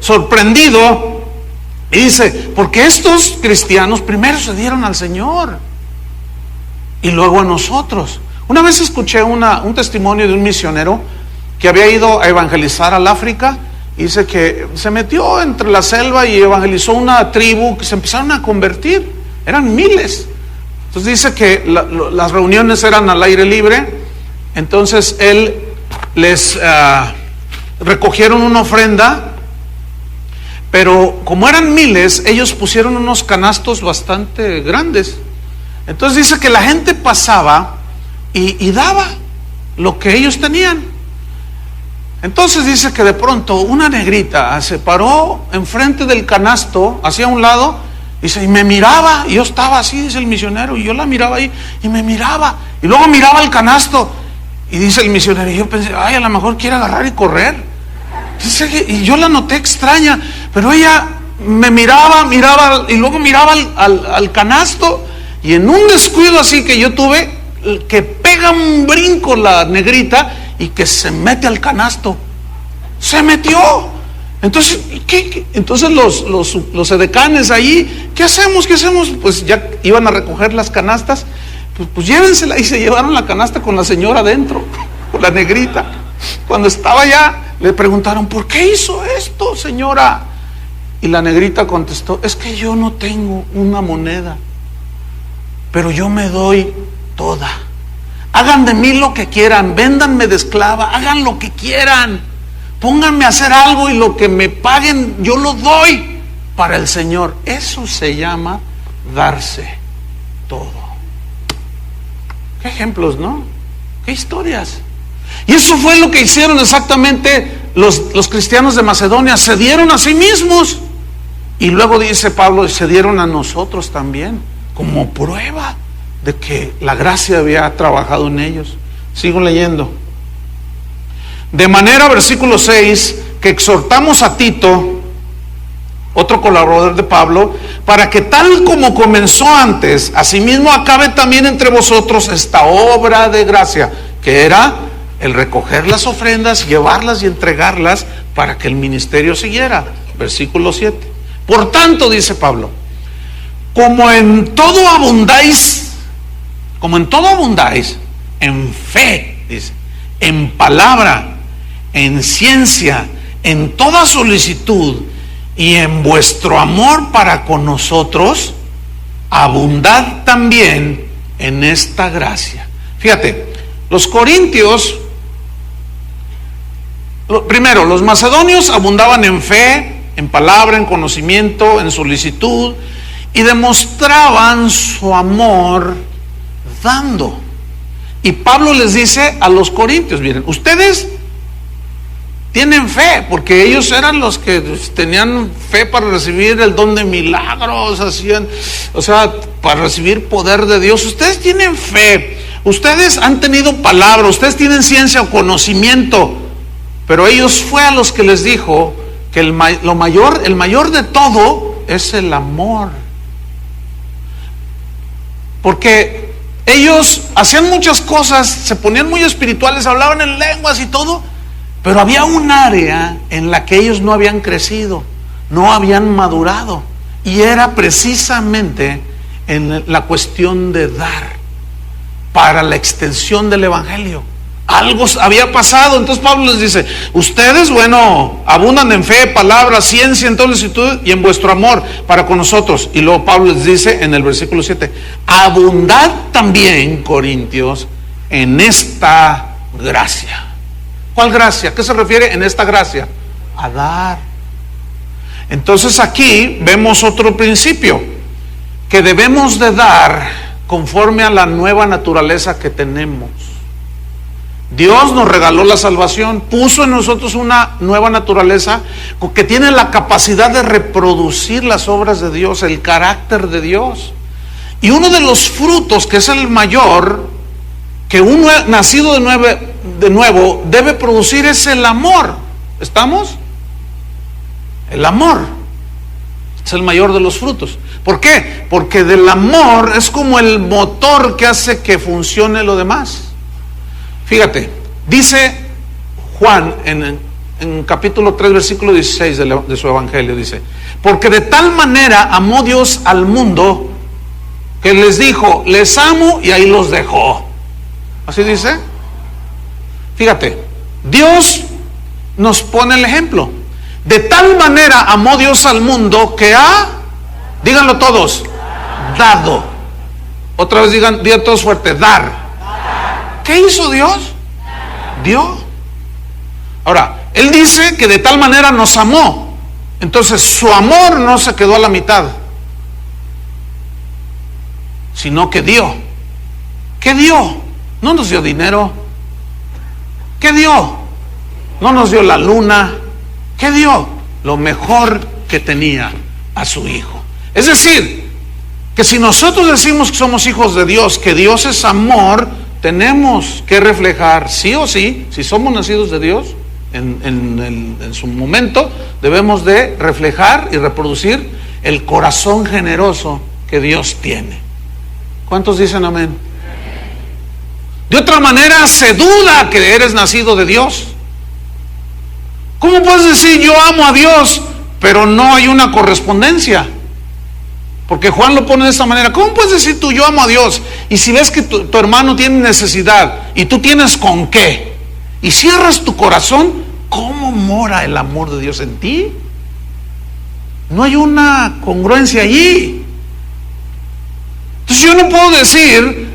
sorprendido, y dice, porque estos cristianos primero se dieron al Señor y luego a nosotros. Una vez escuché un testimonio de un misionero que había ido a evangelizar al África, y dice que se metió entre la selva y evangelizó una tribu que se empezaron a convertir, eran miles. Entonces dice que las reuniones eran al aire libre. Entonces él les recogieron una ofrenda, Pero como eran miles, ellos pusieron unos canastos bastante grandes. Entonces dice que la gente pasaba y daba lo que ellos tenían. Entonces dice que de pronto una negrita se paró enfrente del canasto, hacia un lado, dice, y me miraba, y yo estaba así, dice el misionero, y yo la miraba ahí, y me miraba, y luego miraba el canasto, y dice el misionero, y yo pensé, ay, a lo mejor quiere agarrar y correr. Dice, y yo la noté extraña, pero ella me miraba, y luego miraba al canasto, y en un descuido así que yo tuve, que pega un brinco la negrita, y que se mete al canasto. Se metió. Entonces, Entonces los edecanes ahí, ¿qué hacemos? Pues ya iban a recoger las canastas. Pues llévensela, y se llevaron la canasta con la señora adentro, con la negrita. Cuando estaba ya, le preguntaron, ¿por qué hizo esto, señora? Y la negrita contestó, es que yo no tengo una moneda, pero yo me doy toda. Hagan de mí lo que quieran, véndanme de esclava, hagan lo que quieran, pónganme a hacer algo y lo que me paguen yo lo doy para el Señor. Eso se llama darse todo. Qué ejemplos, ¿no? Qué historias. Y eso fue lo que hicieron exactamente los cristianos de Macedonia, se dieron a sí mismos. Y luego dice Pablo, se dieron a nosotros también, como prueba de que la gracia había trabajado en ellos. Sigo leyendo. De manera, versículo 6, que exhortamos a Tito, otro colaborador de Pablo, para que tal como comenzó antes, asimismo acabe también entre vosotros esta obra de gracia, que era el recoger las ofrendas, llevarlas y entregarlas para que el ministerio siguiera. Versículo 7. Por tanto, dice Pablo, como en todo abundáis, en fe, dice, en palabra, en ciencia, en toda solicitud y en vuestro amor para con nosotros, abundad también en esta gracia. Fíjate, los corintios, primero, los macedonios abundaban en fe, en palabra, en conocimiento, en solicitud, y demostraban su amor dando. Y Pablo les dice a los corintios, miren, ustedes tienen fe, porque ellos eran los que tenían fe para recibir el don de milagros, para recibir poder de Dios. Ustedes tienen fe, ustedes han tenido palabra, ustedes tienen ciencia o conocimiento, pero ellos fue a los que les dijo que el mayor de todo es el amor. Porque ellos hacían muchas cosas, se ponían muy espirituales, hablaban en lenguas y todo, pero había un área en la que ellos no habían crecido, no habían madurado, y era precisamente en la cuestión de dar para la extensión del evangelio. Algo había pasado. Entonces Pablo les dice, ustedes, abundan en fe, palabra, ciencia, en toda solicitud y en vuestro amor para con nosotros. Y luego Pablo les dice en el versículo 7, abundad también, corintios, en esta gracia. ¿Cuál gracia? ¿A qué se refiere en esta gracia? A dar. Entonces aquí vemos otro principio, que debemos de dar conforme a la nueva naturaleza que tenemos. Dios nos regaló la salvación, puso en nosotros una nueva naturaleza que tiene la capacidad de reproducir las obras de Dios, el carácter de Dios. Y uno de los frutos, que es el mayor, que un nacido de nuevo debe producir, es el amor. ¿Estamos? El amor es el mayor de los frutos. ¿Por qué? Porque del amor es como el motor que hace que funcione lo demás. Fíjate, dice Juan en capítulo 3, versículo 16 de su evangelio, dice, porque de tal manera amó Dios al mundo, que les dijo, les amo, y ahí los dejó. ¿Así dice? Fíjate, Dios nos pone el ejemplo. De tal manera amó Dios al mundo que díganlo todos, dado. Otra vez digan todos fuerte, dar. ¿Qué hizo Dios? Dio. Ahora, Él dice que de tal manera nos amó. Entonces su amor no se quedó a la mitad, sino que dio. ¿Qué dio? No nos dio dinero. ¿Qué dio? No nos dio la luna. ¿Qué dio? Lo mejor que tenía, a su Hijo. Es decir, que si nosotros decimos que somos hijos de Dios, que Dios es amor, tenemos que reflejar, sí o sí, si somos nacidos de Dios, en su momento, debemos de reflejar y reproducir el corazón generoso que Dios tiene. ¿Cuántos dicen amén? De otra manera, se duda que eres nacido de Dios. ¿Cómo puedes decir yo amo a Dios, pero no hay una correspondencia? Porque Juan lo pone de esta manera. ¿Cómo puedes decir tú yo amo a Dios? Y si ves que tu hermano tiene necesidad y tú tienes con qué, y cierras tu corazón, ¿cómo mora el amor de Dios en ti? No hay una congruencia allí. Entonces yo no puedo decir,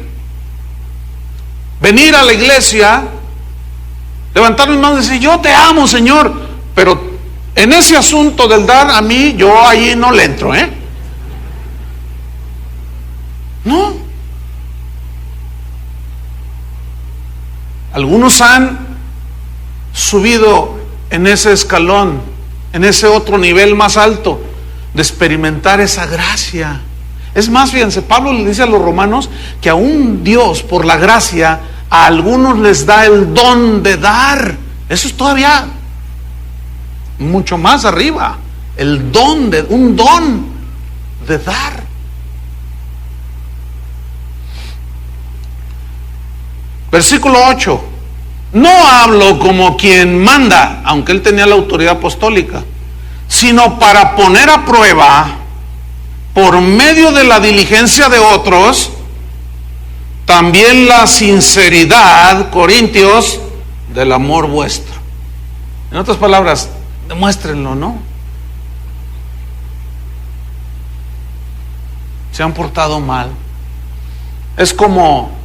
venir a la iglesia, levantar mis manos y decir yo te amo, Señor, pero en ese asunto del dar a mí, yo ahí no le entro, No. Algunos han subido en ese escalón, en ese otro nivel más alto de experimentar esa gracia. Es más, fíjense, Pablo le dice a los romanos que aún Dios, por la gracia, a algunos les da el don de dar. Eso es todavía mucho más arriba. Un don de dar. Versículo 8. No hablo como quien manda, aunque él tenía la autoridad apostólica, sino para poner a prueba, por medio de la diligencia de otros, también la sinceridad, Corintios, del amor vuestro. En otras palabras, demuéstrenlo, ¿no? Se han portado mal. Es como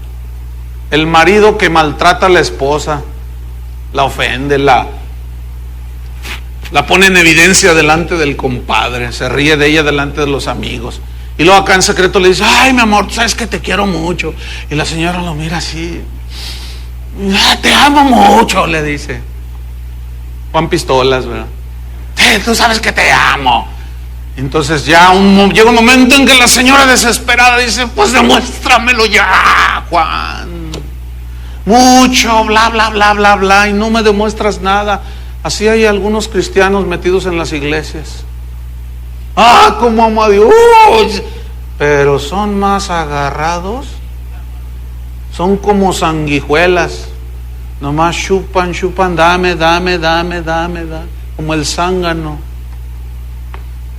el marido que maltrata a la esposa, la ofende, la pone en evidencia delante del compadre, se ríe de ella delante de los amigos. Y luego acá en secreto le dice, ay mi amor, tú sabes que te quiero mucho. Y la señora lo mira así, te amo mucho, le dice. Juan Pistolas, ¿verdad? Tú sabes que te amo. Entonces ya llega un momento en que la señora desesperada dice, pues demuéstramelo ya, Juan. Mucho, bla, bla, bla, bla, bla, y no me demuestras nada. Así hay algunos cristianos metidos en las iglesias. Cómo amo a Dios. Pero son más agarrados. Son como sanguijuelas. Nomás chupan, dame. Como el zángano.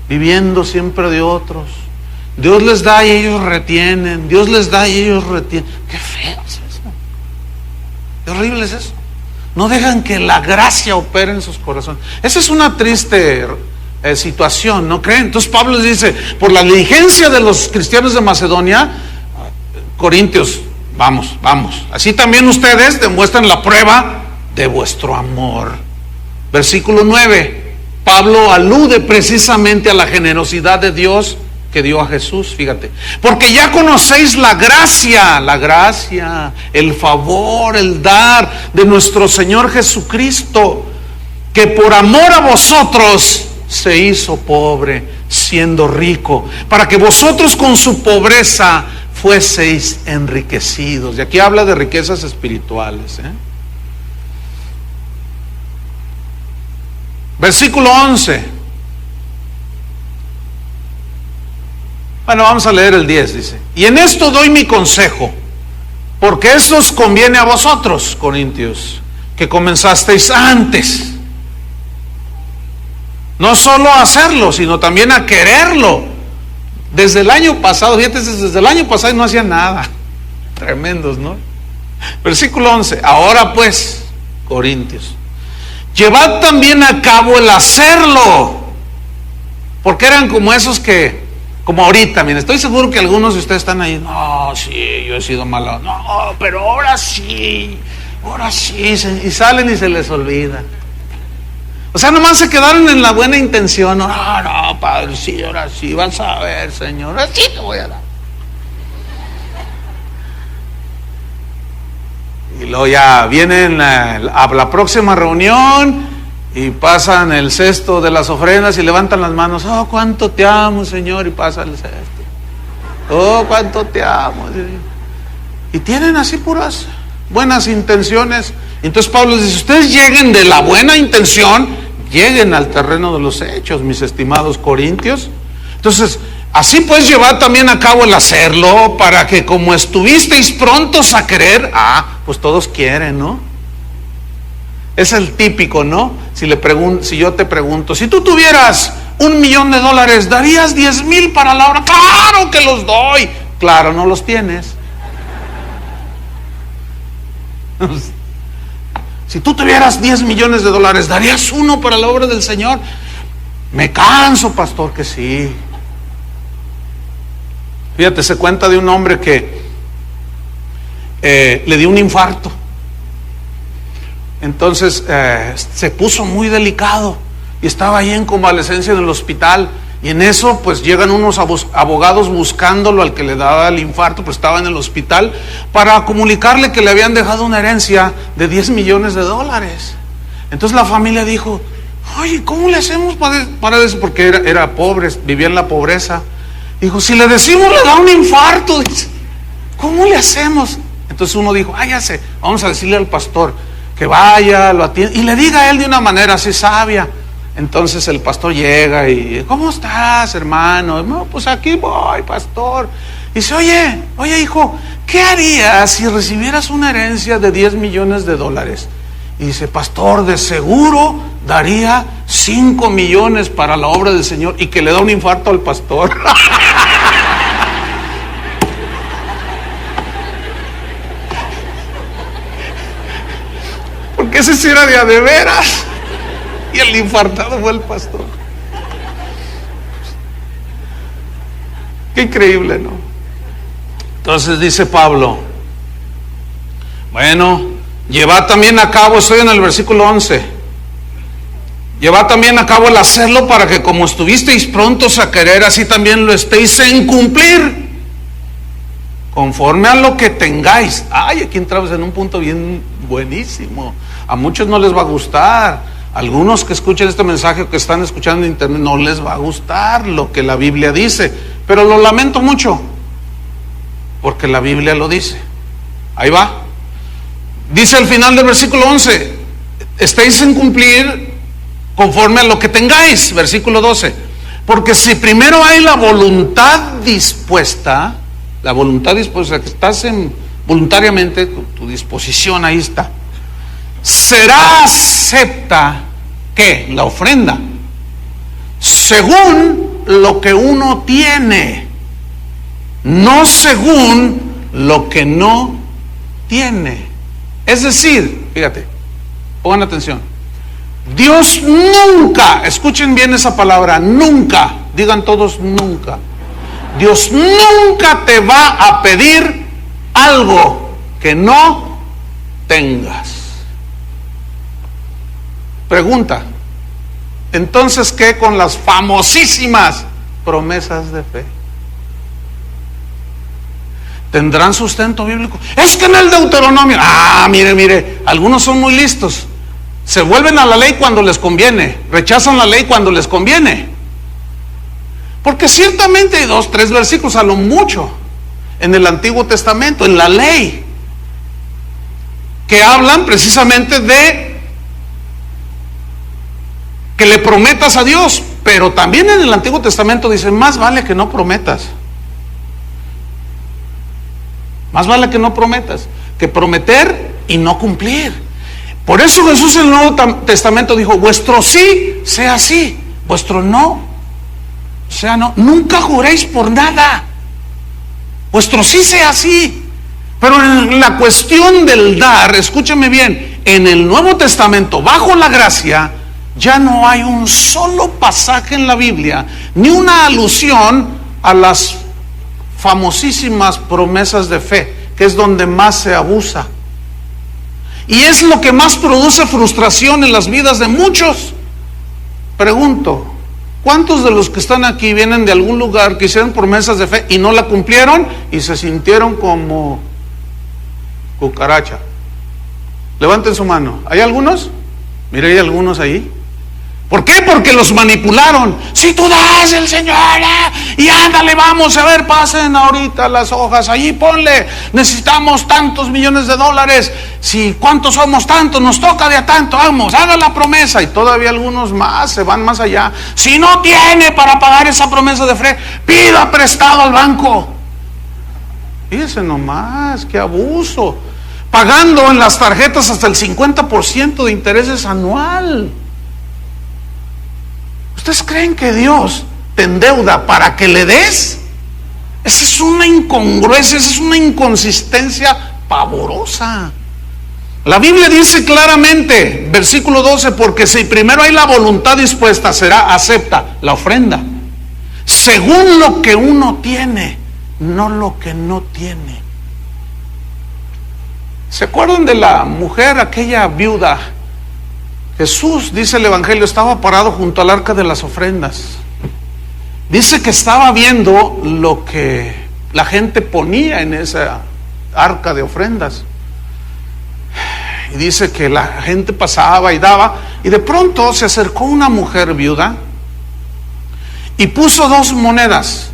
Viviendo siempre de otros. Dios les da y ellos retienen. Dios les da y ellos retienen. Qué feo es eso. Qué horrible es eso. No dejan que la gracia opere en sus corazones. Esa es una triste situación, ¿no creen? Entonces Pablo les dice, por la diligencia de los cristianos de Macedonia, Corintios, vamos. Así también ustedes demuestran la prueba de vuestro amor. Versículo 9. Pablo alude precisamente a la generosidad de Dios que dio a Jesús, fíjate. Porque ya conocéis la gracia, el favor, el dar de nuestro Señor Jesucristo, que por amor a vosotros se hizo pobre, siendo rico, para que vosotros con su pobreza fueseis enriquecidos. Y aquí habla de riquezas espirituales, Versículo 11. Bueno, vamos a leer el 10, dice. Y en esto doy mi consejo, porque esto os conviene a vosotros, Corintios, que comenzasteis antes. No solo a hacerlo, sino también a quererlo. Desde el año pasado, fíjate, desde el año pasado no hacía nada. Tremendos, ¿no? Versículo 11. Ahora pues, Corintios, llevad también a cabo el hacerlo. Porque eran como esos que, como ahorita, miren, estoy seguro que algunos de ustedes están ahí, no, sí, yo he sido malo, no, pero ahora sí, y salen y se les olvida. O sea, nomás se quedaron en la buena intención. No, no, Padre, sí, ahora sí, vas a ver, Señor, así te voy a dar. Y luego ya vienen a la próxima reunión y pasan el cesto de las ofrendas y levantan las manos. Oh, cuánto te amo, Señor, y pasa el cesto. Oh, cuánto te amo. Y tienen así puras buenas intenciones. Entonces Pablo dice, ustedes lleguen de la buena intención, lleguen al terreno de los hechos, mis estimados corintios. Entonces, así pues llevad también a cabo el hacerlo, para que como estuvisteis prontos a querer, pues todos quieren, ¿no? Es el típico, ¿no? Si yo te pregunto, si tú tuvieras $1,000,000, ¿darías 10,000 para la obra? ¡Claro que los doy! Claro, no los tienes. Si tú tuvieras $10,000,000, ¿darías uno para la obra del Señor? Me canso, pastor, que sí. Fíjate, se cuenta de un hombre que le dio un infarto. Entonces se puso muy delicado y estaba ahí en convalecencia en el hospital. Y en eso pues llegan unos abogados buscándolo al que le daba el infarto, pues estaba en el hospital, para comunicarle que le habían dejado una herencia de $10,000,000. Entonces la familia dijo, oye, ¿cómo le hacemos para eso? Porque era pobre, vivía en la pobreza. Dijo, si le decimos le da un infarto, dice, ¿cómo le hacemos? Entonces uno dijo, ya sé, vamos a decirle al pastor que vaya, lo atienda y le diga a él de una manera así sabia. Entonces el pastor llega y, ¿cómo estás, hermano? No, pues aquí voy, pastor. Y dice, oye, hijo, ¿qué harías si recibieras una herencia de $10,000,000? Y dice, pastor, de seguro daría 5 millones para la obra del Señor. Y que le da un infarto al pastor. Porque ese sí era de veras. Y el infartado fue el pastor. Qué increíble, ¿no? Entonces dice Pablo, bueno, llevad también a cabo, estoy en el versículo 11, llevad también a cabo el hacerlo, para que como estuvisteis prontos a querer, así también lo estéis en cumplir, conforme a lo que tengáis. Aquí entramos en un punto bien buenísimo. A muchos no les va a gustar. Algunos que escuchen este mensaje o que están escuchando en internet, no les va a gustar lo que la Biblia dice, pero lo lamento mucho, porque la Biblia lo dice. Ahí va. Dice al final del versículo 11, estéis en cumplir conforme a lo que tengáis. Versículo 12, porque si primero hay la voluntad dispuesta, que estás voluntariamente, tu disposición ahí está, será acepta, ¿qué? La ofrenda, según lo que uno tiene, no según lo que no tiene. Es decir, fíjate, pongan atención, Dios nunca, escuchen bien esa palabra, nunca, digan todos nunca, Dios nunca te va a pedir algo que no tengas. Pregunta, entonces, ¿qué con las famosísimas promesas de fe? ¿Tendrán sustento bíblico? Es que en el Deuteronomio, mire, algunos son muy listos, se vuelven a la ley cuando les conviene, rechazan la ley cuando les conviene, porque ciertamente hay 2, 3 versículos a lo mucho en el Antiguo Testamento, en la ley, que hablan precisamente de que le prometas a Dios, pero también en el Antiguo Testamento dice, más vale que no prometas. Más vale que no prometas, que prometer y no cumplir. Por eso Jesús en el Nuevo Testamento dijo, vuestro sí sea sí, vuestro no sea no. Nunca juréis por nada, vuestro sí sea sí. Pero en la cuestión del dar, escúchame bien, en el Nuevo Testamento, bajo la gracia, ya no hay un solo pasaje en la Biblia, ni una alusión a las famosísimas promesas de fe, que es donde más se abusa. Y es lo que más produce frustración en las vidas de muchos, Pregunto, ¿cuántos de los que están aquí vienen de algún lugar que hicieron promesas de fe y no la cumplieron y se sintieron como cucaracha? Levanten su mano. ¿Hay algunos? Mire, hay algunos ahí. ¿Por qué? Porque los manipularon. Si tú das el Señor, y ándale, vamos a ver, pasen ahorita las hojas, allí ponle, necesitamos tantos millones de dólares, si cuántos somos tantos, nos toca de a tanto, vamos, haga la promesa. Y todavía algunos más se van más allá. Si no tiene para pagar esa promesa de fe, pida prestado al banco. Fíjense nomás, qué abuso. Pagando en las tarjetas hasta el 50% de intereses anual. ¿Ustedes creen que Dios te endeuda para que le des? Esa es una incongruencia, esa es una inconsistencia pavorosa. La Biblia dice claramente, versículo 12, porque si primero hay la voluntad dispuesta, será acepta la ofrenda, según lo que uno tiene, no lo que no tiene. ¿Se acuerdan de la mujer, aquella viuda? Jesús, dice el Evangelio, estaba parado junto al arca de las ofrendas. Dice que estaba viendo lo que la gente ponía en esa arca de ofrendas. Y dice que la gente pasaba y daba, y de pronto se acercó una mujer viuda y puso 2 monedas,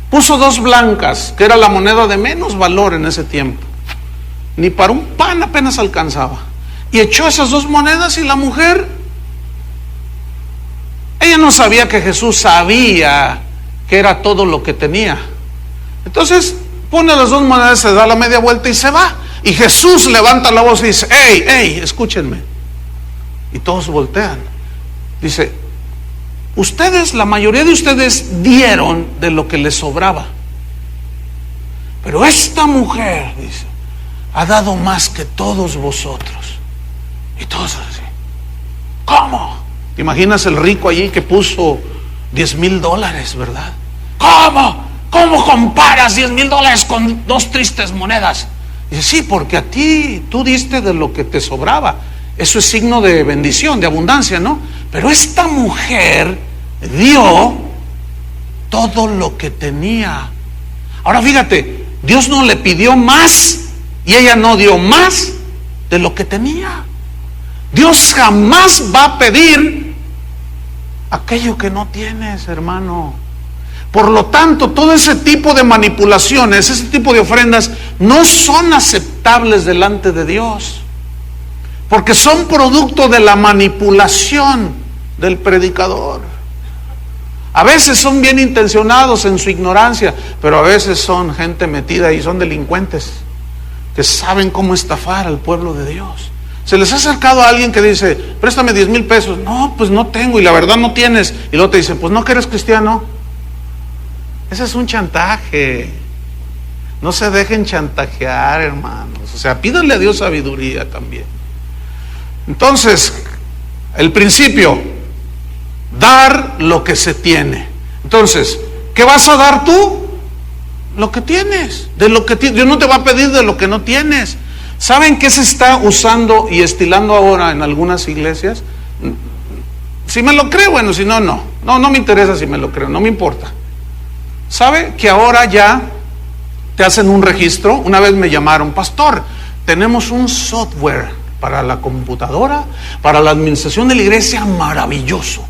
puso 2 blancas, que era la moneda de menos valor en ese tiempo. Ni para un pan apenas alcanzaba. Y echó esas 2 monedas, y la mujer, ella no sabía que Jesús sabía que era todo lo que tenía. Entonces pone las 2 monedas, se da la media vuelta y se va. Y Jesús levanta la voz y dice: ¡Ey, escúchenme! Y todos voltean. Dice: ustedes, la mayoría de ustedes dieron de lo que les sobraba, pero esta mujer, dice, ha dado más que todos vosotros. Y todos así: ¿cómo? ¿Te imaginas el rico allí que puso $10,000, verdad? ¿Cómo? ¿Cómo comparas $10,000 con 2 tristes monedas? Dice: sí, porque a ti, tú diste de lo que te sobraba. Eso es signo de bendición, de abundancia, ¿no? Pero esta mujer dio todo lo que tenía. Ahora fíjate, Dios no le pidió más y ella no dio más de lo que tenía. Dios jamás va a pedir aquello que no tienes, hermano. Por lo tanto, todo ese tipo de manipulaciones, ese tipo de ofrendas, no son aceptables delante de Dios, porque son producto de la manipulación del predicador. A veces son bien intencionados en su ignorancia, pero a veces son gente metida y son delincuentes que saben cómo estafar al pueblo de Dios. ¿Se les ha acercado a alguien que dice: préstame 10,000 pesos? No, pues no tengo, y la verdad no tienes. Y luego te dice: pues no, que eres cristiano. Ese es un chantaje. No se dejen chantajear, hermanos. O sea, pídanle a Dios sabiduría también. Entonces, el principio: dar lo que se tiene. Entonces, ¿qué vas a dar tú? Lo que tienes. De lo que Dios no te va a pedir de lo que no tienes. ¿Saben qué se está usando y estilando ahora en algunas iglesias? Si me lo creo, bueno, si no, no. No me interesa si me lo creo, no me importa. ¿Sabe que ahora ya te hacen un registro? Una vez me llamaron: pastor, tenemos un software para la computadora, para la administración de la iglesia, maravilloso.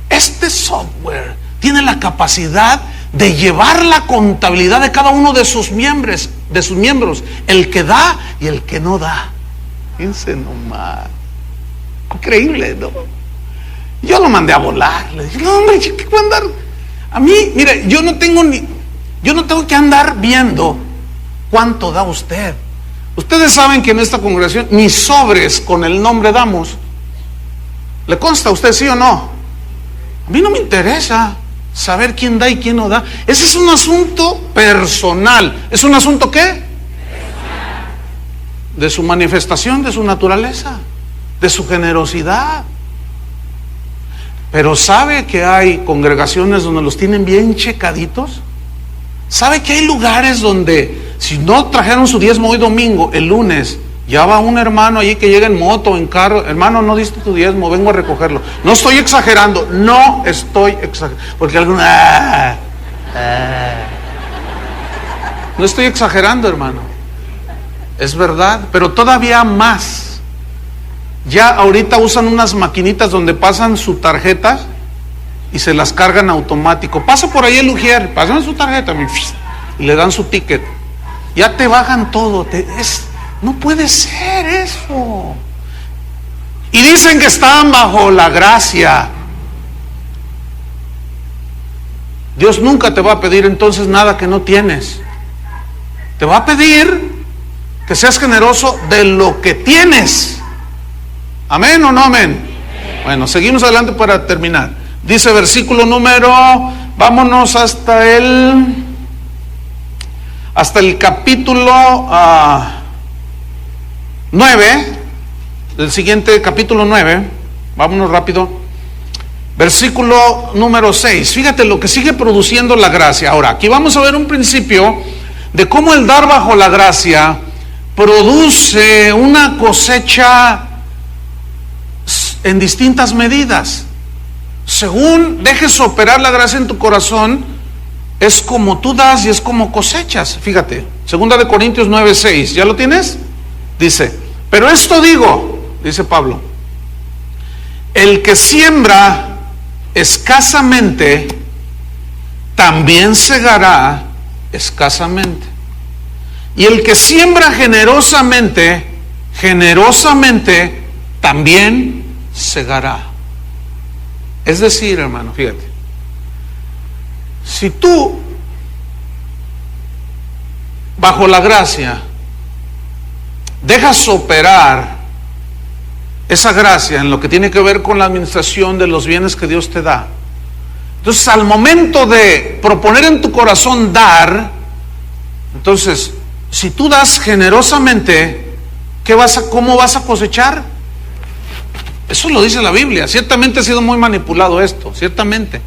Este software tiene la capacidad de llevar la contabilidad de cada uno de sus miembros, el que da y el que no da. Fíjense nomás. Increíble, ¿no? Yo lo mandé a volar. Le dije: no, hombre, ¿qué voy a andar? A mí, mire, yo no tengo que andar viendo cuánto da usted. Ustedes saben que en esta congregación ni sobres con el nombre damos. ¿Le consta a usted, sí o no? A mí no me interesa saber quién da y quién no da. Ese es un asunto personal. ¿Es un asunto qué? De su manifestación, de su naturaleza, de su generosidad. Pero ¿sabe que hay congregaciones donde los tienen bien checaditos? ¿Sabe que hay lugares donde si no trajeron su diezmo hoy domingo, el lunes Ya va un hermano allí que llega en moto, en carro. Hermano, no diste tu diezmo, vengo a recogerlo. No estoy exagerando, no estoy exagerando. Porque algunos... No estoy exagerando, hermano. Es verdad, pero todavía más. Ya ahorita usan unas maquinitas donde pasan su tarjeta y se las cargan automático. Pasa por ahí el ujier, pasan su tarjeta y le dan su ticket. Ya te bajan todo. No puede ser eso. Y dicen que están bajo la gracia. Dios nunca te va a pedir entonces nada que no tienes. Te va a pedir que seas generoso de lo que tienes. ¿Amén o no amén? Bueno, seguimos adelante para terminar. Dice versículo número, vámonos hasta el capítulo 9, el siguiente capítulo 9, vámonos rápido, versículo número 6. Fíjate lo que sigue produciendo la gracia. Ahora, aquí vamos a ver un principio de cómo el dar bajo la gracia produce una cosecha en distintas medidas. Según dejes operar la gracia en tu corazón, es como tú das y es como cosechas. Fíjate, 2 Corintios 9:6, ¿ya lo tienes? Dice, pero esto digo, dice Pablo, el que siembra escasamente, también segará escasamente. Y el que siembra generosamente, generosamente también segará. Es decir, hermano, fíjate, si tú bajo la gracia dejas operar esa gracia en lo que tiene que ver con la administración de los bienes que Dios te da, entonces al momento de proponer en tu corazón dar, entonces si tú das generosamente, ¿cómo vas a cosechar? Eso lo dice la Biblia. Ciertamente ha sido muy manipulado esto, ciertamente.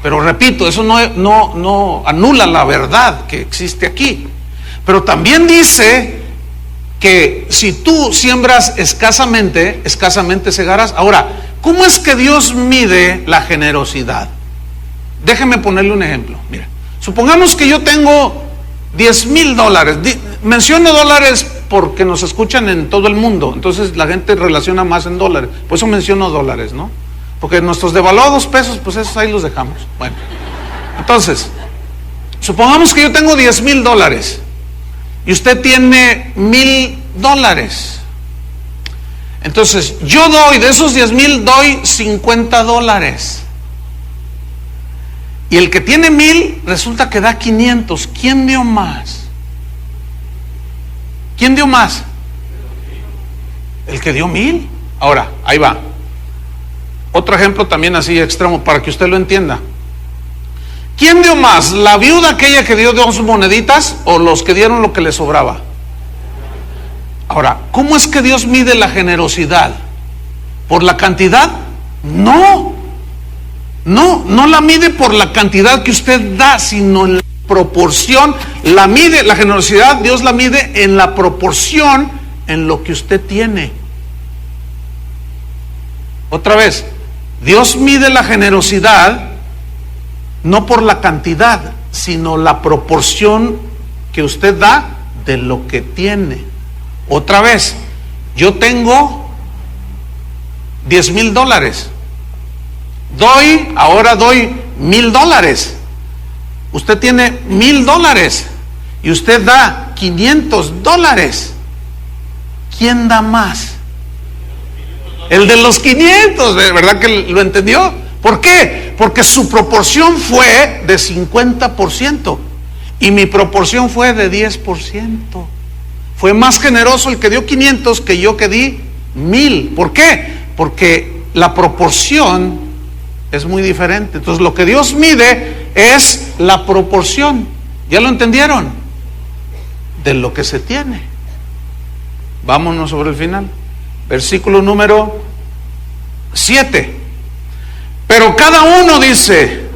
Pero repito, eso no anula la verdad que existe aquí. Pero también dice que si tú siembras escasamente, escasamente segarás. Ahora, ¿cómo es que Dios mide la generosidad? Déjeme ponerle un ejemplo. Mira, supongamos que yo tengo $10,000. Menciono dólares porque nos escuchan en todo el mundo, entonces la gente relaciona más en dólares, por eso menciono dólares, ¿no? Porque nuestros devaluados pesos, pues esos ahí los dejamos. Bueno, entonces, supongamos que yo tengo $10,000 y usted tiene $1,000. Entonces, yo doy, de esos 10,000, doy $50. Y el que tiene 1,000 resulta que da 500. ¿Quién dio más? ¿Quién dio más? El que dio 1,000. Ahora, ahí va. Otro ejemplo también así extremo para que usted lo entienda. ¿Quién dio más? ¿La viuda aquella que dio 2 moneditas o los que dieron lo que les sobraba? Ahora, ¿cómo es que Dios mide la generosidad? ¿Por la cantidad? No la mide por la cantidad que usted da, sino en la proporción. La generosidad Dios la mide en la proporción en lo que usted tiene. Otra vez, Dios mide la generosidad no por la cantidad, sino la proporción que usted da de lo que tiene. Otra vez, yo tengo $10,000. Ahora doy $1,000. Usted tiene $1,000 y usted da $500. ¿Quién da más? El de los 500, ¿verdad que lo entendió? ¿Por qué? Porque su proporción fue de 50% y mi proporción fue de 10%. Fue más generoso el que dio 500 que yo que di 1,000. ¿Por qué? Porque la proporción es muy diferente. Entonces lo que Dios mide es la proporción. ¿Ya lo entendieron? De lo que se tiene. Vámonos sobre el final. Versículo número 7. Pero cada uno dice,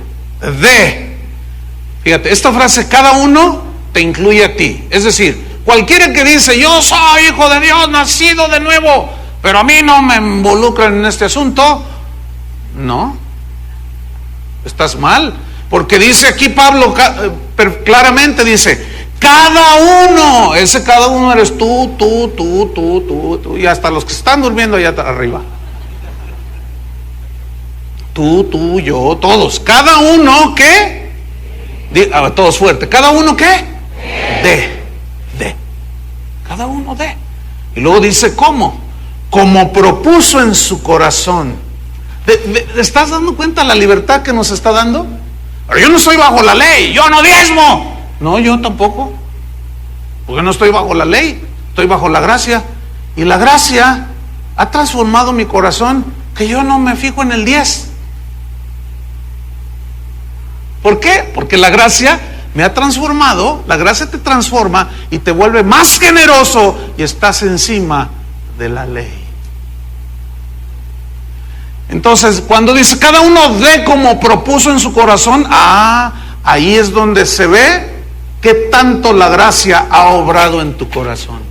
fíjate, esta frase, cada uno te incluye a ti. Es decir, Cualquiera que dice, yo soy hijo de Dios, nacido de nuevo, pero a mí no me involucran en este asunto, no, estás mal. Porque dice aquí Pablo claramente, dice, cada uno, ese cada uno eres tú, y hasta los que están durmiendo allá arriba. Tú, yo, todos. Cada uno que, todos fuerte, cada uno que, de. Cada uno de. Y luego dice, ¿cómo? Como propuso en su corazón. ¿Te estás dando cuenta la libertad que nos está dando? Pero yo no estoy bajo la ley, yo no diezmo. No, yo tampoco. Porque no estoy bajo la ley, estoy bajo la gracia. Y la gracia ha transformado mi corazón, que yo no me fijo en el 10. ¿Por qué? Porque la gracia me ha transformado, la gracia te transforma y te vuelve más generoso y estás encima de la ley. Entonces, cuando dice cada uno dé como propuso en su corazón, ahí es donde se ve qué tanto la gracia ha obrado en tu corazón.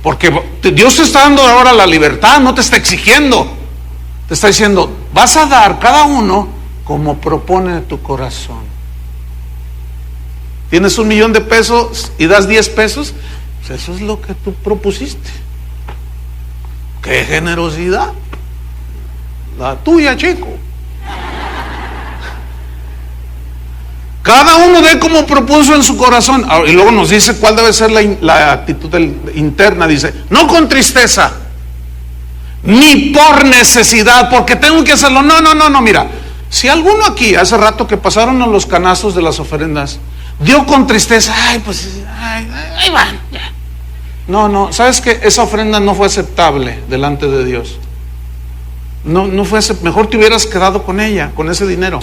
Porque Dios te está dando ahora la libertad, no te está exigiendo. Te está diciendo, vas a dar cada uno como propone tu corazón. Tienes $1,000,000 de pesos y das 10 pesos, pues eso es lo que tú propusiste. ¡Qué generosidad! La tuya, chico. Cada uno dé como propuso en su corazón. Y luego nos dice cuál debe ser la actitud interna. Dice, no con tristeza, ni por necesidad, porque tengo que hacerlo. No, mira. Si alguno aquí, hace rato que pasaron a los canastos de las ofrendas, dio con tristeza, ahí van. No, ¿sabes qué? Esa ofrenda no fue aceptable delante de Dios. No fue aceptable. Mejor te hubieras quedado con ella, con ese dinero.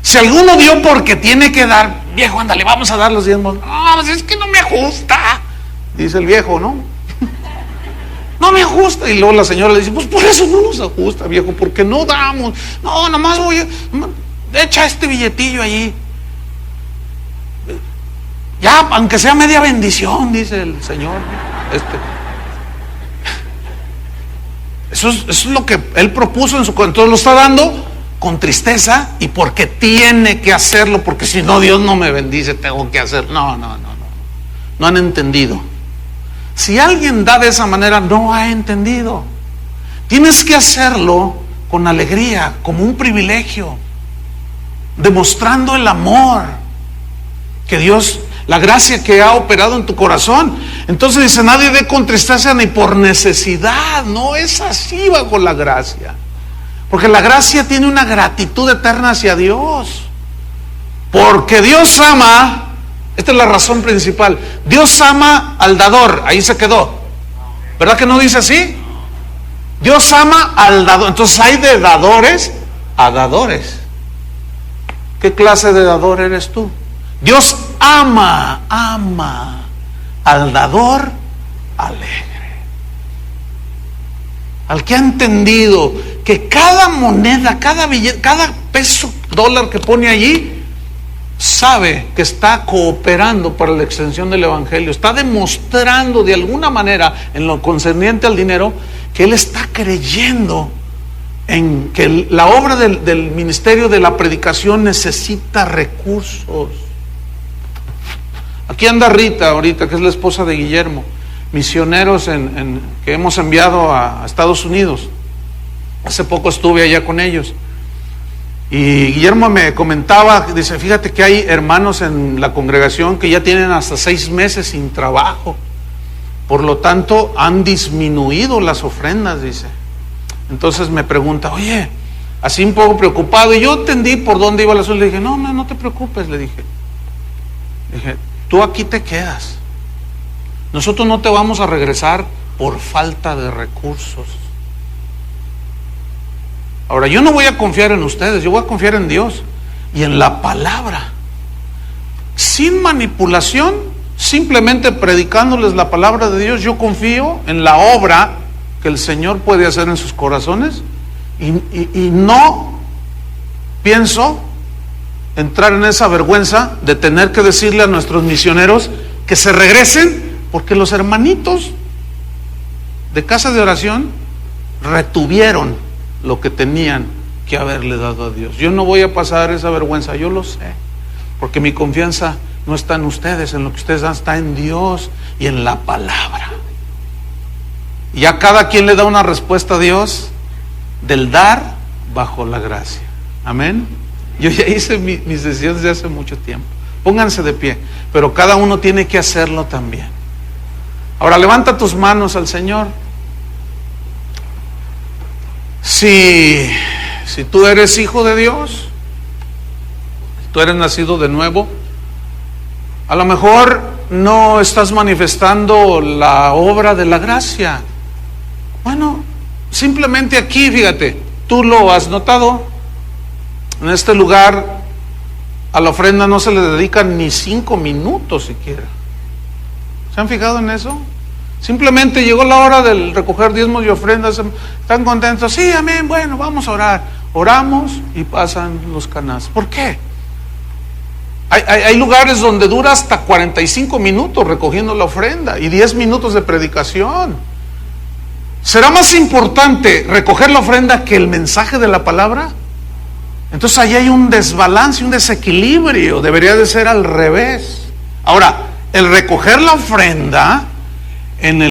Si alguno dio porque tiene que dar, viejo, ándale, vamos a dar los diezmos. No, pues es que no me ajusta, dice el viejo, ¿no? No me ajusta. Y luego la señora le dice, pues por eso no nos ajusta, viejo, porque no damos. No, nomás echa este billetillo allí. Ya, aunque sea media bendición, dice el Señor. Eso es lo que Él propuso en su corazón. Entonces lo está dando con tristeza y porque tiene que hacerlo, porque si no Dios no me bendice, tengo que hacerlo. No han entendido. Si alguien da de esa manera, no ha entendido. Tienes que hacerlo con alegría, como un privilegio, demostrando el amor que Dios, la gracia que ha operado en tu corazón. Entonces dice, nadie dé con tristeza ni por necesidad. No es así bajo la gracia. Porque la gracia tiene una gratitud eterna hacia Dios. Porque Dios ama, esta es la razón principal, Dios ama al dador, ahí se quedó. ¿Verdad que no dice así? Dios ama al dador. Entonces hay de dadores a dadores. ¿Qué clase de dador eres tú? Dios ama al dador alegre. Al que ha entendido que cada moneda, cada billete, cada peso, dólar que pone allí, sabe que está cooperando para la extensión del evangelio, está demostrando de alguna manera en lo concerniente al dinero que él está creyendo en que la obra del ministerio de la predicación necesita recursos. Aquí anda Rita ahorita, que es la esposa de Guillermo, misioneros que hemos enviado a Estados Unidos. Hace poco estuve allá con ellos y Guillermo me comentaba, dice, fíjate que hay hermanos en la congregación que ya tienen hasta 6 meses sin trabajo, por lo tanto han disminuido las ofrendas, dice. Entonces me pregunta, oye, así un poco preocupado, y yo entendí por dónde iba el asunto. Le dije, no te preocupes, le dije, tú aquí te quedas, nosotros no te vamos a regresar por falta de recursos. Ahora, yo no voy a confiar en ustedes, yo voy a confiar en Dios y en la palabra, sin manipulación, simplemente predicándoles la palabra de Dios. Yo confío en la obra que el Señor puede hacer en sus corazones y no pienso entrar en esa vergüenza de tener que decirle a nuestros misioneros que se regresen Porque los hermanitos de casa de oración retuvieron lo que tenían que haberle dado a Dios. Yo no voy a pasar esa vergüenza, yo lo sé, porque mi confianza no está en ustedes, en lo que ustedes dan, está en Dios y en la palabra. Y a cada quien le da una respuesta a Dios del dar bajo la gracia. Amén. Yo ya hice mis decisiones de hace mucho tiempo. Pónganse de pie, pero cada uno tiene que hacerlo también. Ahora levanta tus manos al Señor. Si tú eres hijo de Dios, tú eres nacido de nuevo, a lo mejor no estás manifestando la obra de la gracia. Bueno, simplemente aquí, fíjate, tú lo has notado. En este lugar a la ofrenda no se le dedican ni 5 minutos siquiera. ¿Se han fijado en eso? Simplemente llegó la hora del recoger diezmos y ofrendas. ¿Están contentos? Sí, amén, bueno, vamos a orar. Oramos y pasan los canastos. ¿Por qué? Hay lugares donde dura hasta 45 minutos recogiendo la ofrenda y 10 minutos de predicación. ¿Será más importante recoger la ofrenda que el mensaje de la palabra? Entonces ahí hay un desbalance, un desequilibrio. Debería de ser al revés. Ahora, el recoger la ofrenda en el